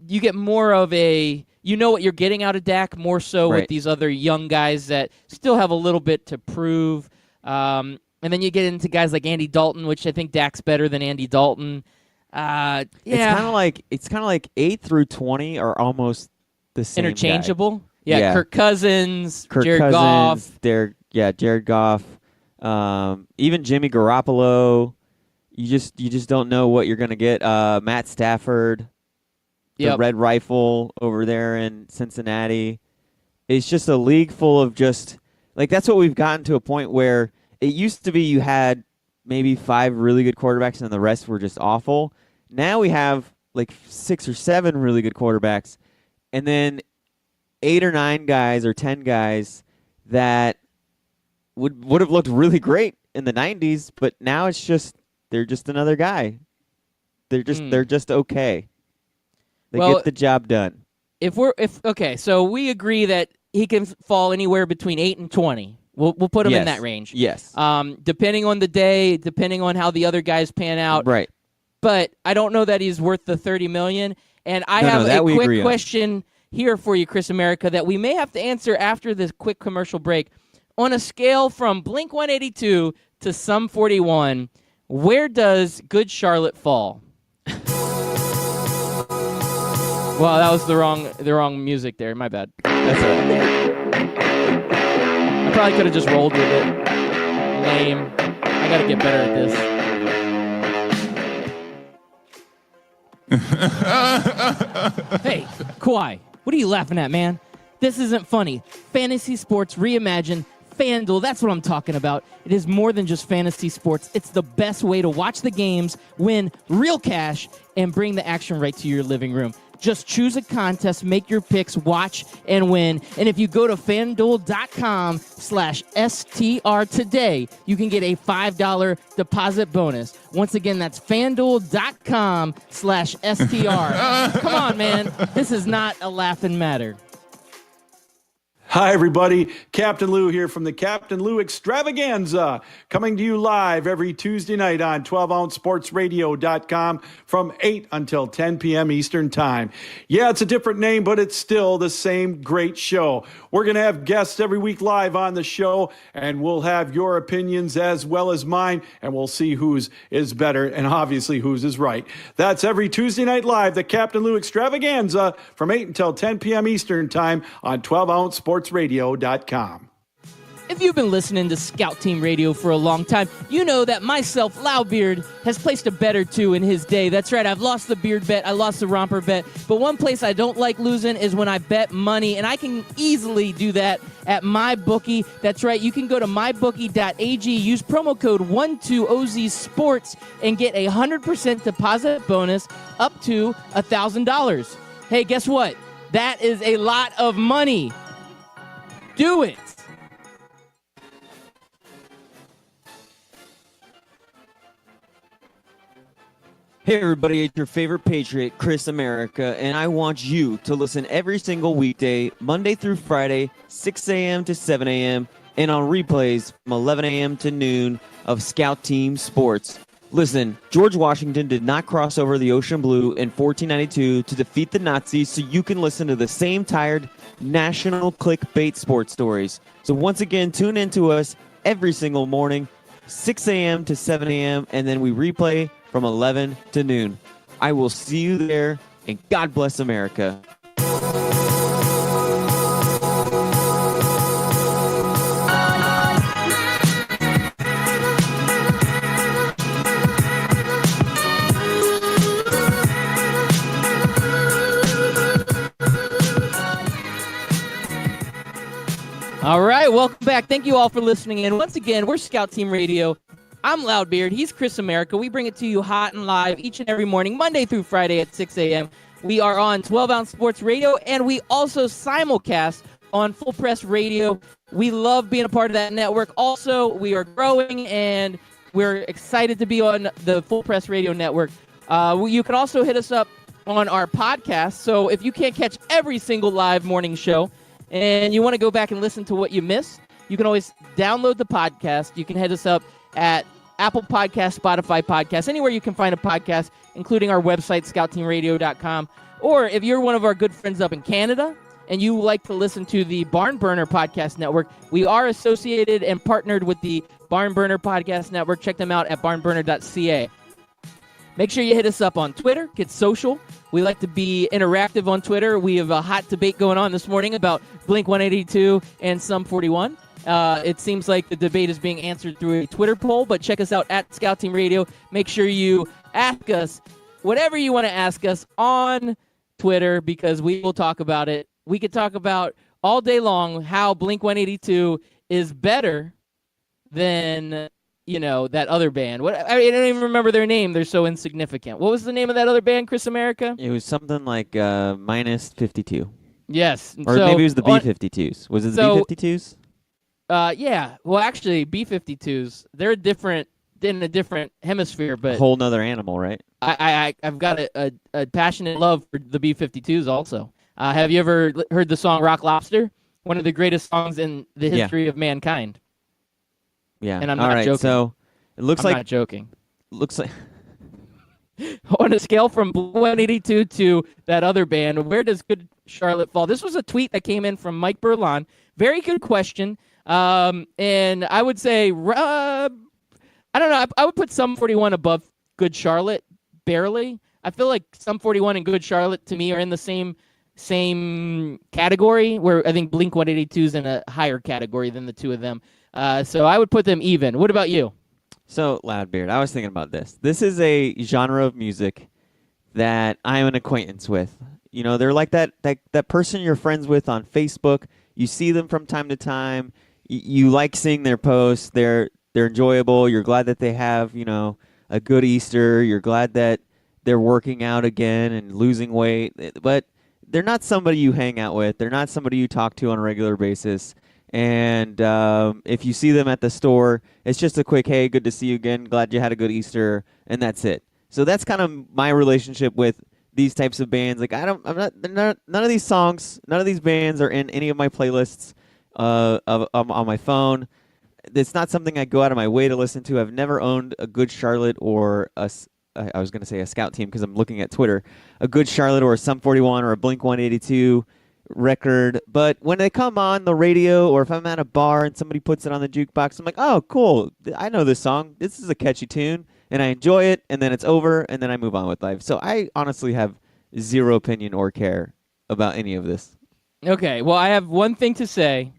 Speaker 1: you get more of a – you know what you're getting out of Dak, more so with these other young guys that still have a little bit to prove. And then you get into guys like Andy Dalton, which I think Dak's better than Andy Dalton. Yeah.
Speaker 3: It's kind of like 8 through 20 are almost the same
Speaker 1: interchangeable.
Speaker 3: Guy.
Speaker 1: Yeah, Kirk Cousins, Jared Goff.
Speaker 3: Jared Goff. Even Jimmy Garoppolo. You just don't know what you're going to get. Matt Stafford, the Red Rifle over there in Cincinnati. It's just a league full of just like that's what we've gotten to a point where it used to be you had maybe 5 really good quarterbacks and the rest were just awful. Now we have like 6 or 7 really good quarterbacks, and then 8 or 9 guys or 10 guys that would have looked really great in the 90s, but now it's just they're just another guy. They're just okay. They get the job done.
Speaker 1: So we agree that he can fall anywhere between 8 and 20. We'll put him in that range.
Speaker 3: Yes.
Speaker 1: Depending on the day, depending on how the other guys pan out.
Speaker 3: Right.
Speaker 1: But I don't know that he's worth the $30 million. And I have a quick question here for you, Chris America, that we may have to answer after this quick commercial break. On a scale from Blink-182 to Sum 41, where does Good Charlotte fall? Well, that was the wrong music there. My bad. That's all right. I probably could have just rolled with it. Lame. I got to get better at this. Hey, Kawhi, what are you laughing at, man? This isn't funny. Fantasy sports reimagined. FanDuel, that's what I'm talking about. It is more than just fantasy sports. It's the best way to watch the games, win real cash, and bring the action right to your living room. Just choose a contest, make your picks, watch, and win. And if you go to FanDuel.com/STR today, you can get a $5 deposit bonus. Once again, that's FanDuel.com/STR. Come on, man. This is not a laughing matter.
Speaker 8: Hi, everybody. Captain Lou here from the Captain Lou Extravaganza, coming to you live every Tuesday night on 12OunceSportsRadio.com from 8 until 10 p.m. Eastern Time. Yeah, it's a different name, but it's still the same great show. We're going to have guests every week live on the show, and we'll have your opinions as well as mine, and we'll see whose is better and obviously whose is right. That's every Tuesday night live, the Captain Lou Extravaganza from 8 until 10 p.m. Eastern Time on 12OunceSportsRadio.com.
Speaker 1: If you've been listening to Scout Team Radio for a long time, you know that myself, Loudbeard, has placed a bet or two in his day. That's right, I've lost the beard bet, I lost the romper bet, but one place I don't like losing is when I bet money, and I can easily do that at MyBookie. That's right, you can go to mybookie.ag, use promo code 12OZSports, and get a 100% deposit bonus up to $1,000. Hey, guess what? That is a lot of money. Do it.
Speaker 3: Hey everybody, it's your favorite Patriot, Chris America, and I want you to listen every single weekday, Monday through Friday, 6 a.m. to 7 a.m., and on replays from 11 a.m. to noon of Scout Team Sports. Listen, George Washington did not cross over the ocean blue in 1492 to defeat the Nazis, so you can listen to the same tired national clickbait sports stories. So once again, tune in to us every single morning, 6 a.m. to 7 a.m., and then we replay from 11 to noon. I will see you there, and God bless America.
Speaker 1: All right, welcome back. Thank you all for listening in. Once again, we're Scout Team Radio. I'm Loudbeard. He's Chris America. We bring it to you hot and live each and every morning, Monday through Friday at 6 a.m. We are on 12 Ounce Sports Radio, and we also simulcast on Full Press Radio. We love being a part of that network. Also, we are growing, and we're excited to be on the Full Press Radio network. You can also hit us up on our podcast. So if you can't catch every single live morning show and you want to go back and listen to what you missed, you can always download the podcast. You can hit us up at Apple Podcasts, Spotify Podcasts, anywhere you can find a podcast, including our website, scoutteamradio.com. Or if you're one of our good friends up in Canada and you like to listen to the Barn Burner Podcast Network, we are associated and partnered with the Barn Burner Podcast Network. Check them out at barnburner.ca. Make sure you hit us up on Twitter. Get social. We like to be interactive on Twitter. We have a hot debate going on this morning about Blink-182 and Sum 41. It seems like the debate is being answered through a Twitter poll, but check us out at Scout Team Radio. Make sure you ask us whatever you want to ask us on Twitter, because we will talk about it. We could talk about all day long how Blink-182 is better than, that other band. I don't even remember their name. They're so insignificant. What was the name of that other band, Chris America?
Speaker 3: It was something like minus 52.
Speaker 1: Yes.
Speaker 3: Or maybe it was the B-52s. Was it the B-52s?
Speaker 1: Yeah. Well, actually, B-52s, they're in a different hemisphere, but
Speaker 3: whole nother animal, right?
Speaker 1: I've got a passionate love for the B-52s also. Have you ever heard the song Rock Lobster? One of the greatest songs in the history of mankind.
Speaker 3: Yeah.
Speaker 1: And I'm not joking.
Speaker 3: So it looks
Speaker 1: I'm not joking.
Speaker 3: Looks like
Speaker 1: on a scale from Blink-182 to that other band, where does Good Charlotte fall? This was a tweet that came in from Mike Berlon. Very good question. And I would say, I don't know. I would put Sum 41 above Good Charlotte, barely. I feel like Sum 41 and Good Charlotte, to me, are in the same category, where I think Blink-182 is in a higher category than the two of them. So I would put them even. What about you?
Speaker 3: So, Loudbeard, I was thinking about this. This is a genre of music that I'm an acquaintance with. They're like that person you're friends with on Facebook. You see them from time to time. You like seeing their posts. They're enjoyable. You're glad that they have, a good Easter. You're glad that they're working out again and losing weight. But they're not somebody you hang out with. They're not somebody you talk to on a regular basis. And if you see them at the store, it's just a quick, hey, good to see you again. Glad you had a good Easter. And that's it. So that's kind of my relationship with these types of bands. Like, none of these songs, none of these bands are in any of my playlists on my phone. It's not something I go out of my way to listen to. I've never owned a Good Charlotte or I was going to say a Scout Team because I'm looking at Twitter, a Good Charlotte or a Sum 41 or a Blink-182 record. But when they come on the radio, or if I'm at a bar and somebody puts it on the jukebox, I'm like, oh, cool. I know this song. This is a catchy tune, and I enjoy it, and then it's over, and then I move on with life. So I honestly have zero opinion or care about any of this.
Speaker 1: Okay, well, I have one thing to say,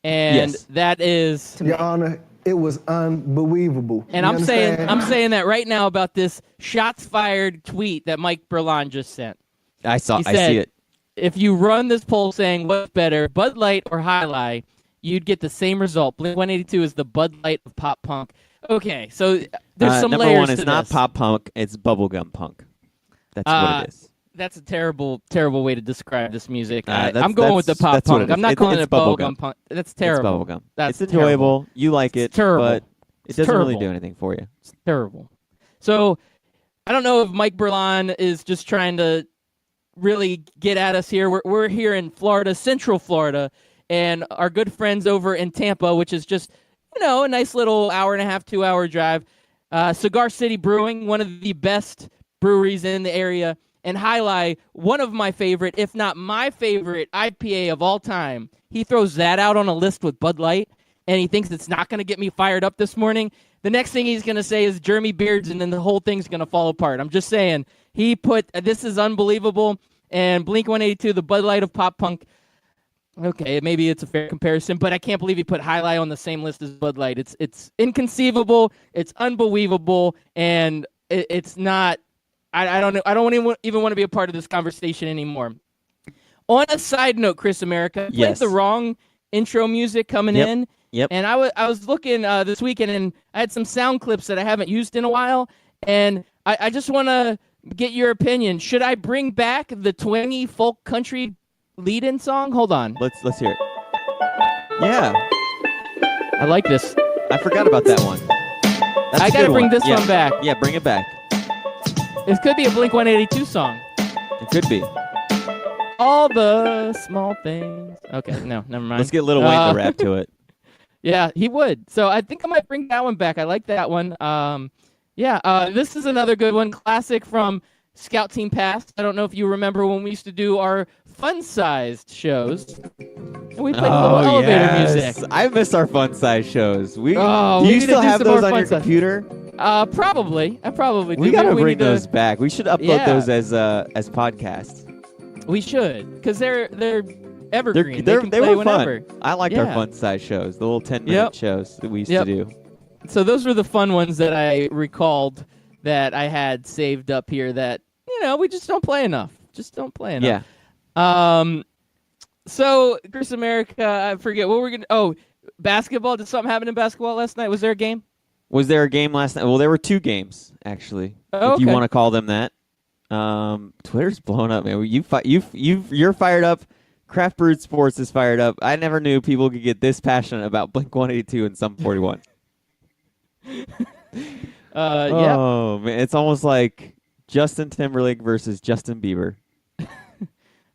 Speaker 1: and that is,
Speaker 9: Your Honor, it was unbelievable.
Speaker 1: And I'm saying that right now about this shots fired tweet that Mike Berlon just sent.
Speaker 3: I see it.
Speaker 1: If you run this poll saying what's better, Bud Light or High Life, you'd get the same result. Blink-182 is the Bud Light of pop punk. Okay, so there's some layers to this.
Speaker 3: Number one, it's not pop punk, it's bubblegum punk. That's what it is.
Speaker 1: That's a terrible, terrible way to describe this music. I'm going with the pop punk. I'm not calling it bubblegum punk. That's terrible.
Speaker 3: It's bubblegum. It's enjoyable.
Speaker 1: Terrible.
Speaker 3: You like it, but it doesn't really do anything for you.
Speaker 1: It's terrible. So I don't know if Mike Berlon is just trying to really get at us here. We're here in Florida, Central Florida, and our good friends over in Tampa, which is just, a nice little hour and a half, 2 hour drive. Cigar City Brewing, one of the best breweries in the area. And High Life, one of my favorite, if not my favorite IPA of all time. He throws that out on a list with Bud Light, and he thinks it's not going to get me fired up this morning. The next thing he's going to say is Jeremy Beards, and then the whole thing's going to fall apart. I'm just saying, this is unbelievable, and Blink-182, the Bud Light of pop punk. Okay, maybe it's a fair comparison, but I can't believe he put High Life on the same list as Bud Light. It's inconceivable, it's unbelievable, and it's not. I don't even want to be a part of this conversation anymore. On a side note, Chris America, played the wrong intro music coming in.
Speaker 3: Yep.
Speaker 1: And I was looking this weekend, and I had some sound clips that I haven't used in a while, and I just want to get your opinion. Should I bring back the twangy folk country lead-in song? Hold on.
Speaker 3: Let's hear it. Yeah.
Speaker 1: I like this.
Speaker 3: I forgot about that one. That's
Speaker 1: I got to bring this one back.
Speaker 3: Yeah, bring it back.
Speaker 1: This could be a Blink-182 song.
Speaker 3: It could be.
Speaker 1: All the small things. Okay, no, never mind.
Speaker 3: Let's get Lil Wayne to rap to it.
Speaker 1: Yeah, he would. So I think I might bring that one back. I like that one. This is another good one. Classic from Scout Team Past. I don't know if you remember when we used to do our fun-sized shows. And we played a little elevator music.
Speaker 3: I miss our fun-sized shows. Do you
Speaker 1: need
Speaker 3: still
Speaker 1: to do
Speaker 3: have
Speaker 1: some more
Speaker 3: those on your
Speaker 1: fun-sized.
Speaker 3: computer?
Speaker 1: Probably. I probably do.
Speaker 3: We gotta
Speaker 1: Maybe
Speaker 3: bring
Speaker 1: need to-
Speaker 3: those back. We should upload
Speaker 1: Yeah.
Speaker 3: those as podcasts.
Speaker 1: We should, because they're evergreen.
Speaker 3: They
Speaker 1: can play
Speaker 3: were
Speaker 1: whenever.
Speaker 3: fun. I liked our
Speaker 1: Yeah.
Speaker 3: fun-sized shows, the little 10-minute
Speaker 1: Yep.
Speaker 3: shows that we used
Speaker 1: Yep.
Speaker 3: to do.
Speaker 1: So those were the fun ones that I recalled that I had saved up here that, we just don't play enough.
Speaker 3: Yeah.
Speaker 1: So, Chris America, I forget what we're going to... Oh, basketball. Did something happen in basketball last night? Was there a game?
Speaker 3: Was there a game last night? Well, there were 2 games, actually, if you want to call them that. Twitter's blown up, man. You're fired up. Craft Brewed Sports is fired up. I never knew people could get this passionate about Blink-182 and Sum 41. Oh, man. It's almost like Justin Timberlake versus Justin Bieber.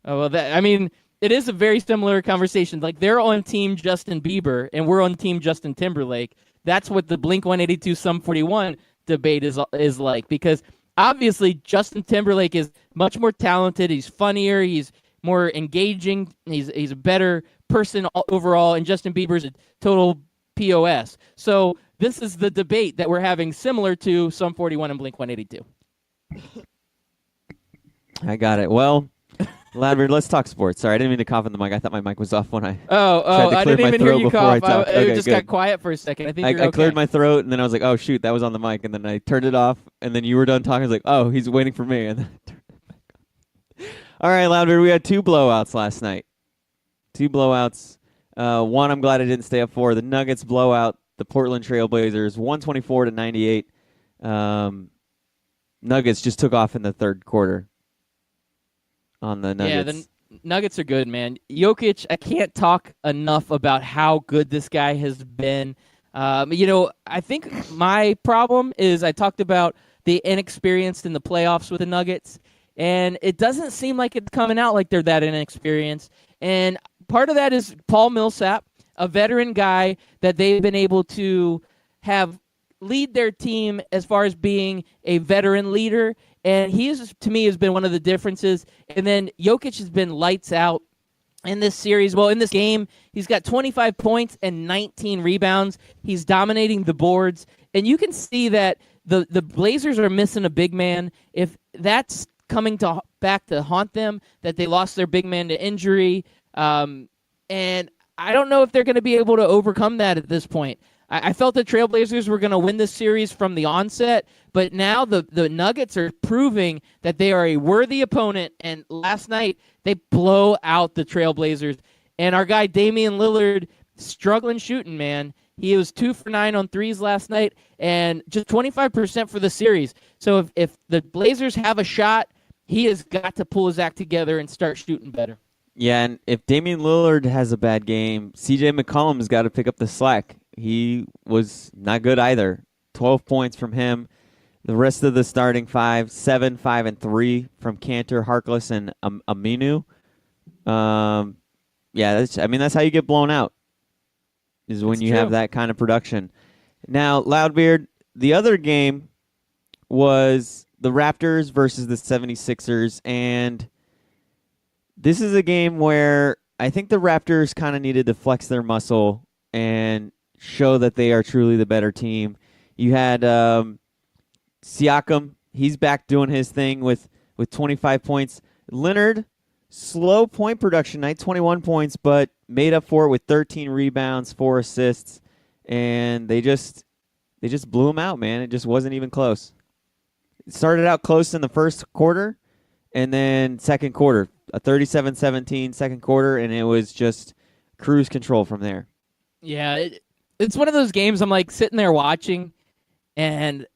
Speaker 1: Oh, well, it is a very similar conversation. Like, they're on Team Justin Bieber, and we're on Team Justin Timberlake. That's what the Blink-182 Sum 41 debate is like, because obviously Justin Timberlake is much more talented. He's funnier. He's more engaging. He's a better person overall, and Justin Bieber's a total POS. So this is the debate that we're having, similar to Sum 41 and Blink-182.
Speaker 3: I got it. Well, Loudbeard, let's talk sports. Sorry, I didn't mean to cough in the mic. I thought my mic was off when I tried to
Speaker 1: I
Speaker 3: clear
Speaker 1: didn't
Speaker 3: my
Speaker 1: even hear
Speaker 3: throat
Speaker 1: you
Speaker 3: before
Speaker 1: cough.
Speaker 3: I talked.
Speaker 1: It
Speaker 3: Okay,
Speaker 1: just
Speaker 3: good.
Speaker 1: got quiet for a second. I think you're
Speaker 3: I
Speaker 1: okay.
Speaker 3: cleared my throat, and then I was like, oh, shoot, that was on the mic. And then I turned it off, and then you were done talking. I was like, oh, he's waiting for me. And then I turned it back on. All right, Loudbeard, we had 2 blowouts last night. 2 blowouts. One I'm glad I didn't stay up for. The Nuggets blowout the Portland Trailblazers 124-98. Nuggets just took off in the third quarter on the Nuggets.
Speaker 1: Yeah, the Nuggets are good, man. Jokic, I can't talk enough about how good this guy has been. I think my problem is I talked about the inexperienced in the playoffs with the Nuggets, and it doesn't seem like it's coming out like they're that inexperienced. And part of that is Paul Millsap, a veteran guy that they've been able to have lead their team as far as being a veteran leader. And to me, has been one of the differences. And then Jokic has been lights out in this series. Well, in this game, he's got 25 points and 19 rebounds. He's dominating the boards. And you can see that the Blazers are missing a big man. If that's coming back to haunt them, that they lost their big man to injury. And I don't know if they're going to be able to overcome that at this point. I felt the Trailblazers were going to win this series from the onset, but now the Nuggets are proving that they are a worthy opponent, and last night they blow out the Trailblazers. And our guy Damian Lillard, struggling shooting, man. He was 2 for 9 on threes last night, and just 25% for the series. So if the Blazers have a shot, he has got to pull his act together and start shooting better.
Speaker 3: Yeah, and if Damian Lillard has a bad game, C.J. McCollum's got to pick up the slack. He was not good either. 12 points from him. The rest of the starting 5, 7, 5, and 3 from Cantor, Harkless, and Aminu. That's how you get blown out, is when you have that kind of production. Now, Loudbeard, the other game was the Raptors versus the 76ers, and this is a game where I think the Raptors kind of needed to flex their muscle and show that they are truly the better team. You had Siakam. He's back doing his thing with 25 points. Leonard, slow point production night, 21 points, but made up for it with 13 rebounds, 4 assists, and they just blew him out, man. It just wasn't even close. It started out close in the first quarter, and then second quarter, a 37-17 second quarter, and it was just cruise control from there.
Speaker 1: Yeah, it's one of those games I'm like sitting there watching, and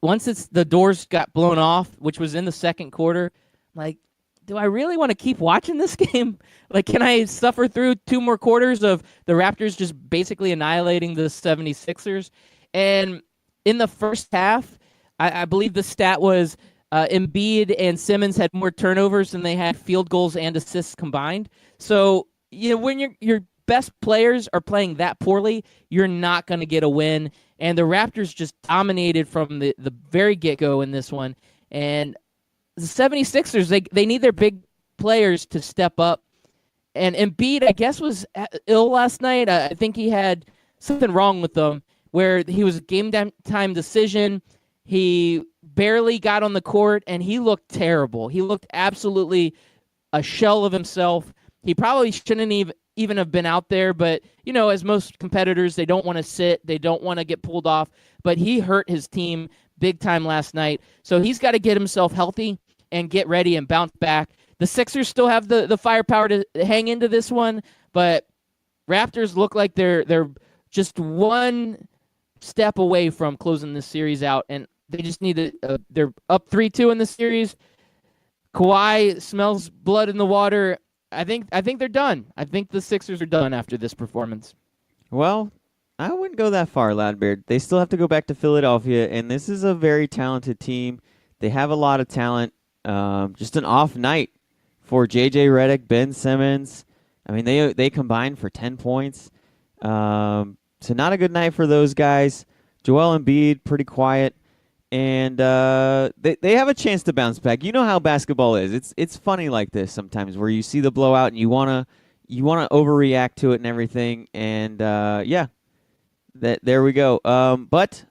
Speaker 1: once the doors got blown off, which was in the second quarter, I'm like, do I really want to keep watching this game? Like, can I suffer through 2 more quarters of the Raptors just basically annihilating the 76ers? And in the first half, I believe the stat was Embiid and Simmons had more turnovers than they had field goals and assists combined. So, when your best players are playing that poorly, you're not going to get a win. And the Raptors just dominated from the very get-go in this one. And the 76ers, they need their big players to step up. And Embiid, I guess, was ill last night. I think he had something wrong with him where he was a game-time decision. He barely got on the court, and he looked terrible. He looked absolutely a shell of himself. He probably shouldn't even have been out there, but, as most competitors, they don't want to sit. They don't want to get pulled off. But he hurt his team big time last night. So he's got to get himself healthy and get ready and bounce back. The Sixers still have the firepower to hang into this one, but Raptors look like they're just one step away from closing this series out, and they just need to. They're up 3-2 in the series. Kawhi smells blood in the water. I think they're done. I think the Sixers are done after this performance.
Speaker 3: Well, I wouldn't go that far, Loudbeard. They still have to go back to Philadelphia, and this is a very talented team. They have a lot of talent. Just an off night for J.J. Redick, Ben Simmons. I mean, they combined for 10 points. So not a good night for those guys. Joel Embiid, pretty quiet. And they have a chance to bounce back. You know how basketball is. It's funny like this sometimes where you see the blowout and you wanna overreact to it and everything. And there we go. But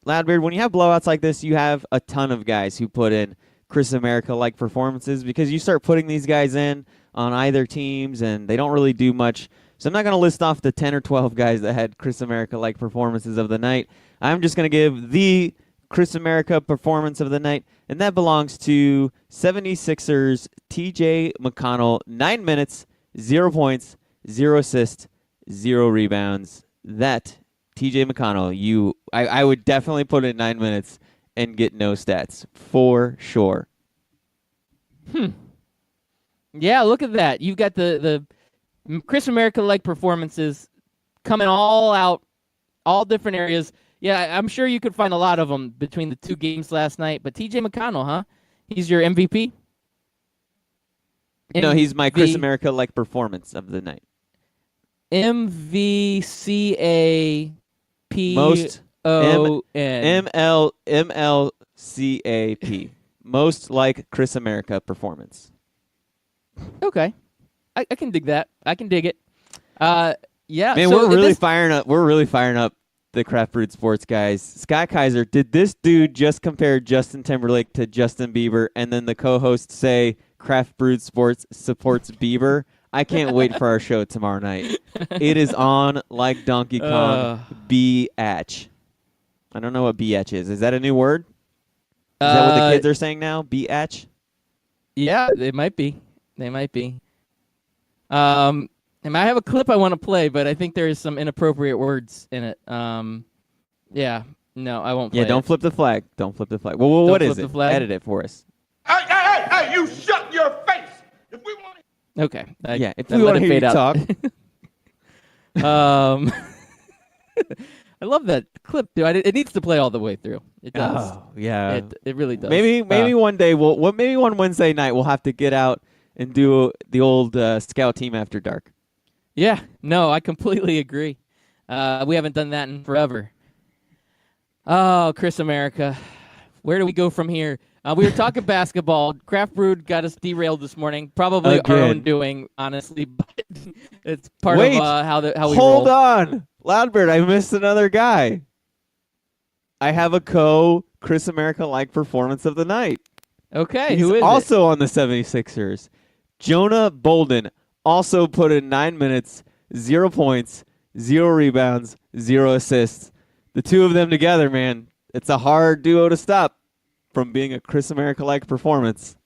Speaker 3: Loudbeard, when you have blowouts like this, you have a ton of guys who put in Chris America-like performances because you start putting these guys in on either teams and they don't really do much. So I'm not going to list off the 10 or 12 guys that had Chris America-like performances of the night. I'm just going to give the Chris America performance of the night, and that belongs to 76ers TJ McConnell. 9 minutes, 0 points, 0 assists, 0 rebounds. That, TJ McConnell, I would definitely put in 9 minutes and get no stats, for sure.
Speaker 1: Yeah, look at that. You've got the Chris America-like performances coming all out, all different areas. Yeah, I'm sure you could find a lot of them between the 2 games last night. But T.J. McConnell, huh? He's your MVP?
Speaker 3: No, he's my Chris America-like performance of the night.
Speaker 1: MVCAP.
Speaker 3: Most
Speaker 1: O-N.
Speaker 3: MLCAP. Most like Chris America performance.
Speaker 1: Okay. I can dig that. I can dig it. Yeah.
Speaker 3: Man,
Speaker 1: so
Speaker 3: we're really firing up. We're really firing up the Craft Brewed Sports guys. Scott Kaiser, did this dude just compare Justin Timberlake to Justin Bieber, and then the co-host say Craft Brewed Sports supports Bieber? I can't wait for our show tomorrow night. It is on like Donkey Kong. B-atch. I don't know what B-atch is. Is that a new word? Is that what the kids are saying now? B-atch?
Speaker 1: Yeah, they might be. They might be. And I have a clip I want to play, but I think there is some inappropriate words in it. Yeah, no, I won't play
Speaker 3: don't flip the flag. Don't flip the flag. Well, what is it? Edit it for us.
Speaker 2: Hey, you shut your face! If we want to...
Speaker 1: Okay.
Speaker 3: If we want to hear you talk.
Speaker 1: I love that clip, dude. It needs to play all the way through. It does.
Speaker 3: Oh, yeah.
Speaker 1: It really does.
Speaker 3: Maybe one day maybe one Wednesday night we'll have to get out and do the old Scout Team After Dark.
Speaker 1: Yeah, no, I completely agree. We haven't done that in forever. Oh, Chris America. Where do we go from here? We were talking basketball. Craft Brewed got us derailed this morning. Probably our own doing, honestly, but it's part of how we roll.
Speaker 3: Hold on. Loudbird, I missed another guy. I have a Chris America-like performance of the night.
Speaker 1: Okay,
Speaker 3: He's
Speaker 1: who is
Speaker 3: also on the 76ers. Jonah Bolden also put in 9 minutes, 0 points, 0 rebounds, 0 assists. The two of them together, man, it's a hard duo to stop from being a Chris America-like performance.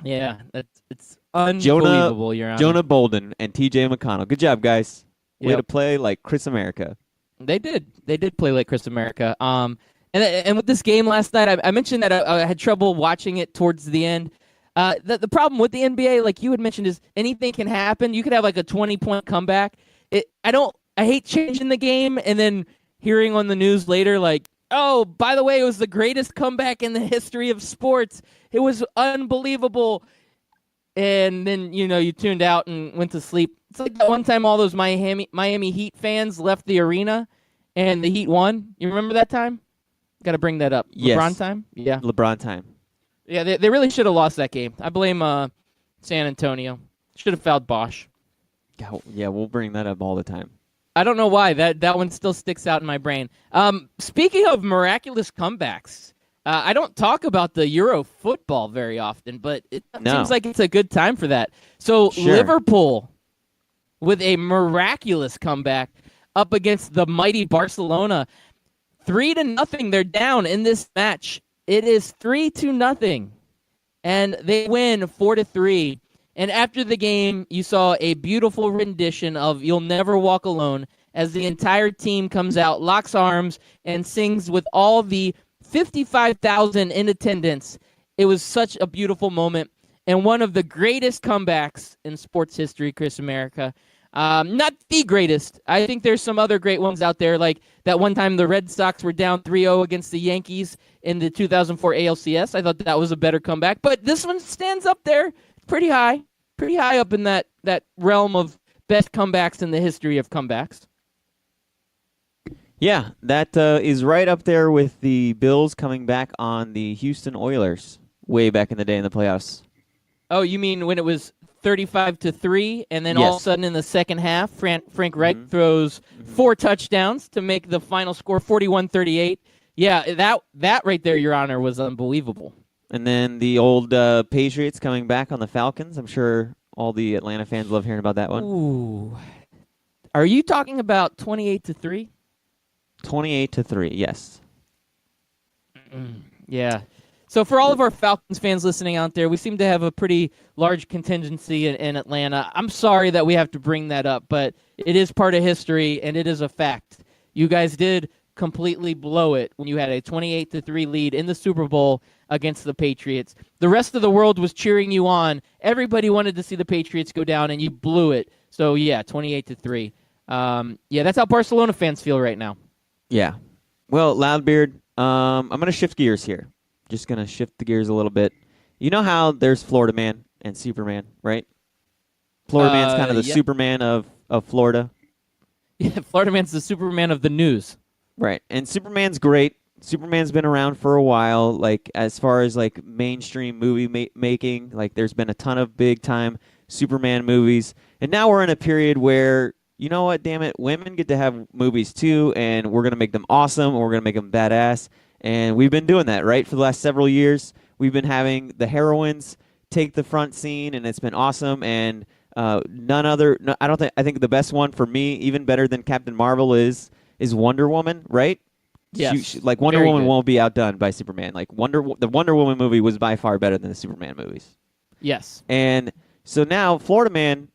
Speaker 1: Yeah, it's unbelievable, Your Honor.
Speaker 3: Jonah Bolden and T.J. McConnell. Good job, guys. Way
Speaker 1: Yep.
Speaker 3: to play like Chris America.
Speaker 1: They did. They did play like Chris America. And with this game last night, I mentioned that I had trouble watching it towards the end. The problem with the NBA, like you had mentioned, is anything can happen. You could have like a 20-point comeback. I hate changing the game and then hearing on the news later, like, oh, by the way, it was the greatest comeback in the history of sports. It was unbelievable. And then, you tuned out and went to sleep. It's like that one time all those Miami Heat fans left the arena and the Heat won. You remember that time? Got to bring that up.
Speaker 3: Yes.
Speaker 1: LeBron time? Yeah.
Speaker 3: LeBron time.
Speaker 1: Yeah, they really should have lost that game. I blame San Antonio. Should have fouled Bosch.
Speaker 3: Yeah, we'll bring that up all the time.
Speaker 1: I don't know why. That one still sticks out in my brain. Speaking of miraculous comebacks, I don't talk about the Euro football very often, but it seems like it's a good time for that. So
Speaker 3: Sure.
Speaker 1: Liverpool with a miraculous comeback up against the mighty Barcelona. 3-0, they're down in this match. It is 3-0, and they win 4-3. And after the game, you saw a beautiful rendition of "You'll Never Walk Alone" as the entire team comes out, locks arms, and sings with all the 55,000 in attendance. It was such a beautiful moment and one of the greatest comebacks in sports history, Chris America. Not the greatest. I think there's some other great ones out there, like that one time the Red Sox were down 3-0 against the Yankees in the 2004 ALCS. I thought that was a better comeback, but this one stands up there pretty high up in that realm of best comebacks in the history of comebacks.
Speaker 3: Yeah, that is right up there with the Bills coming back on the Houston Oilers way back in the day in the playoffs.
Speaker 1: Oh, you mean when it was 35-3, and then
Speaker 3: Yes.
Speaker 1: all of a sudden in the second half, Frank Reich throws 4 touchdowns to make the final score 41-38. Yeah, that right there, Your Honor, was unbelievable.
Speaker 3: And then the old Patriots coming back on the Falcons. I'm sure all the Atlanta fans love hearing about that one.
Speaker 1: Ooh. Are you talking about 28-3?
Speaker 3: 28-3, yes.
Speaker 1: Yeah. So for all of our Falcons fans listening out there, we seem to have a pretty large contingency in Atlanta. I'm sorry that we have to bring that up, but it is part of history, and it is a fact. You guys did completely blow it when you had a 28-3 lead in the Super Bowl against the Patriots. The rest of the world was cheering you on. Everybody wanted to see the Patriots go down, and you blew it. So, yeah, 28-3. That's how Barcelona fans feel right now.
Speaker 3: Yeah. Well, Loudbeard, I'm going to shift gears here. Just going to shift the gears a little bit. You know how there's Florida Man and Superman, right? Florida Man's kind of the Superman of Florida.
Speaker 1: Yeah, Florida Man's the Superman of the news.
Speaker 3: Right. And Superman's great. Superman's been around for a while. Like, as far as, like, mainstream movie making, like, there's been a ton of big-time Superman movies. And now we're in a period where, you know what, damn it, women get to have movies too, and we're going to make them awesome, and we're going to make them badass. And we've been doing that, right, for the last several years. We've been having the heroines take the front scene, and it's been awesome. And I think the best one for me, even better than Captain Marvel, is Wonder Woman, right?
Speaker 1: Yes.
Speaker 3: Wonder
Speaker 1: Very
Speaker 3: Woman
Speaker 1: good.
Speaker 3: won't be outdone by Superman. Like the Wonder Woman movie was by far better than the Superman movies.
Speaker 1: Yes.
Speaker 3: And so now Florida Man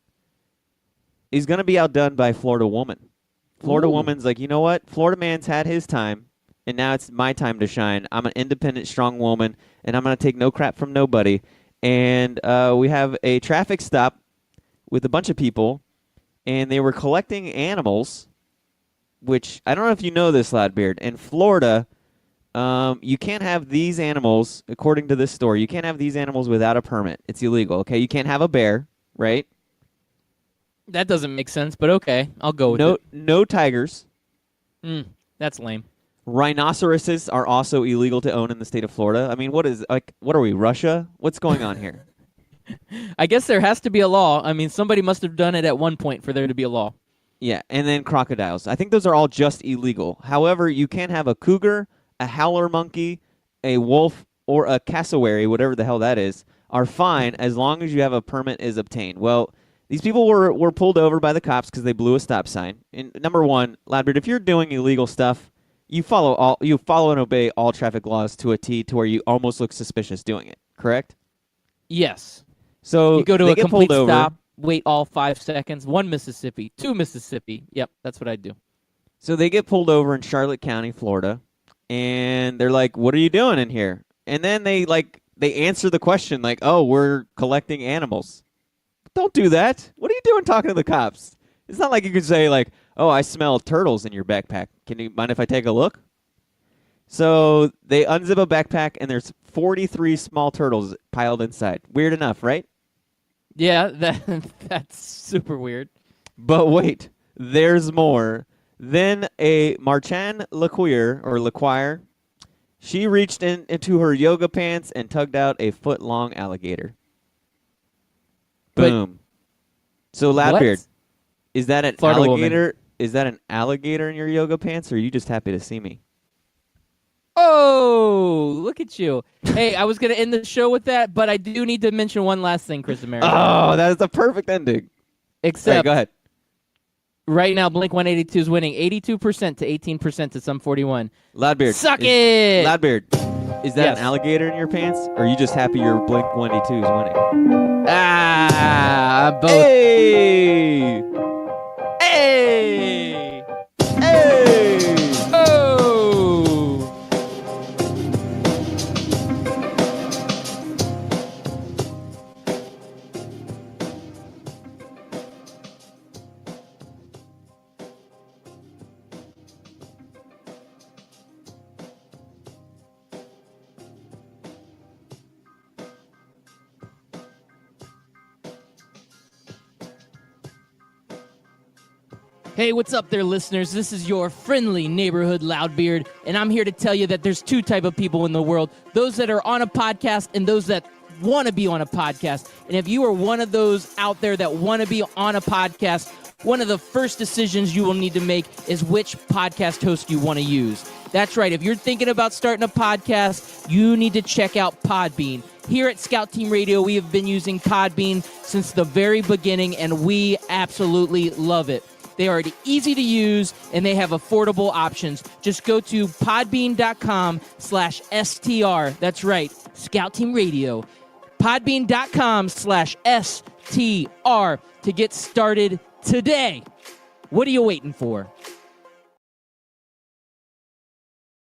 Speaker 3: is going to be outdone by Florida Woman. Florida Woman's like, you know what? Florida Man's had his time, and now it's my time to shine. I'm an independent, strong woman, and I'm going to take no crap from nobody. And we have a traffic stop with a bunch of people, and they were collecting animals, which I don't know if you know this, Loudbeard. In Florida, you can't have these animals, according to this store, you can't have these animals without a permit. It's illegal, okay? You can't have a bear, right?
Speaker 1: That doesn't make sense, but okay. I'll go with it.
Speaker 3: No tigers.
Speaker 1: That's lame.
Speaker 3: Rhinoceroses are also illegal to own in the state of Florida. I mean, what are we, Russia? What's going on here?
Speaker 1: I guess there has to be a law. I mean, somebody must have done it at one point for there to be a law.
Speaker 3: Yeah, and then crocodiles. I think those are all just illegal. However, you can have a cougar, a howler monkey, a wolf, or a cassowary, whatever the hell that is, are fine as long as you have a permit is obtained. Well, these people were pulled over by the cops because they blew a stop sign. And number one, Loudbeard, if you're doing illegal stuff, you follow and obey all traffic laws to a T to where you almost look suspicious doing it, correct?
Speaker 1: Yes.
Speaker 3: So
Speaker 1: you go to
Speaker 3: they
Speaker 1: a
Speaker 3: get
Speaker 1: complete
Speaker 3: pulled over.
Speaker 1: stop, wait all 5 seconds. 1 Mississippi, 2 Mississippi. Yep, that's what I do.
Speaker 3: So they get pulled over in Charlotte County, Florida, and they're like, "What are you doing in here?" And then they answer the question like, "Oh, we're collecting animals." Don't do that. What are you doing talking to the cops? It's not like you could say like, "Oh, I smell turtles in your backpack. Can you mind if I take a look?" So they unzip a backpack and there's 43 small turtles piled inside. Weird enough, right?
Speaker 1: Yeah, that's super weird.
Speaker 3: But wait, there's more. Then a Marchand Lequire, she reached into her yoga pants and tugged out a foot-long alligator. Boom. So Ladbeard, is that an
Speaker 1: Florida
Speaker 3: alligator?
Speaker 1: woman.
Speaker 3: Is that an alligator in your yoga pants, or are you just happy to see me?
Speaker 1: Oh, look at you. Hey, I was going to end the show with that, but I do need to mention one last thing, Chris America.
Speaker 3: Oh, that is the perfect ending.
Speaker 1: Except
Speaker 3: Right, go ahead.
Speaker 1: right now, Blink-182 is winning 82% to 18% to Sum 41.
Speaker 3: Ladbeard.
Speaker 1: Suck it!
Speaker 3: Ladbeard, is that
Speaker 1: Yes.
Speaker 3: an alligator in your pants, or are you just happy your Blink-182 is winning?
Speaker 1: Both.
Speaker 3: Hey!
Speaker 1: Hey!
Speaker 3: Hey!
Speaker 1: Oh! Hey, what's up there, listeners? This is your friendly neighborhood Loudbeard, and I'm here to tell you that there's two type of people in the world, those that are on a podcast and those that want to be on a podcast. And if you are one of those out there that want to be on a podcast, one of the first decisions you will need to make is which podcast host you want to use. That's right. If you're thinking about starting a podcast, you need to check out Podbean. Here at Scout Team Radio, we have been using Podbean since the very beginning, and we absolutely love it. They are easy to use, and they have affordable options. Just go to podbean.com/STR. That's right, Scout Team Radio. Podbean.com/STR to get started today. What are you waiting for?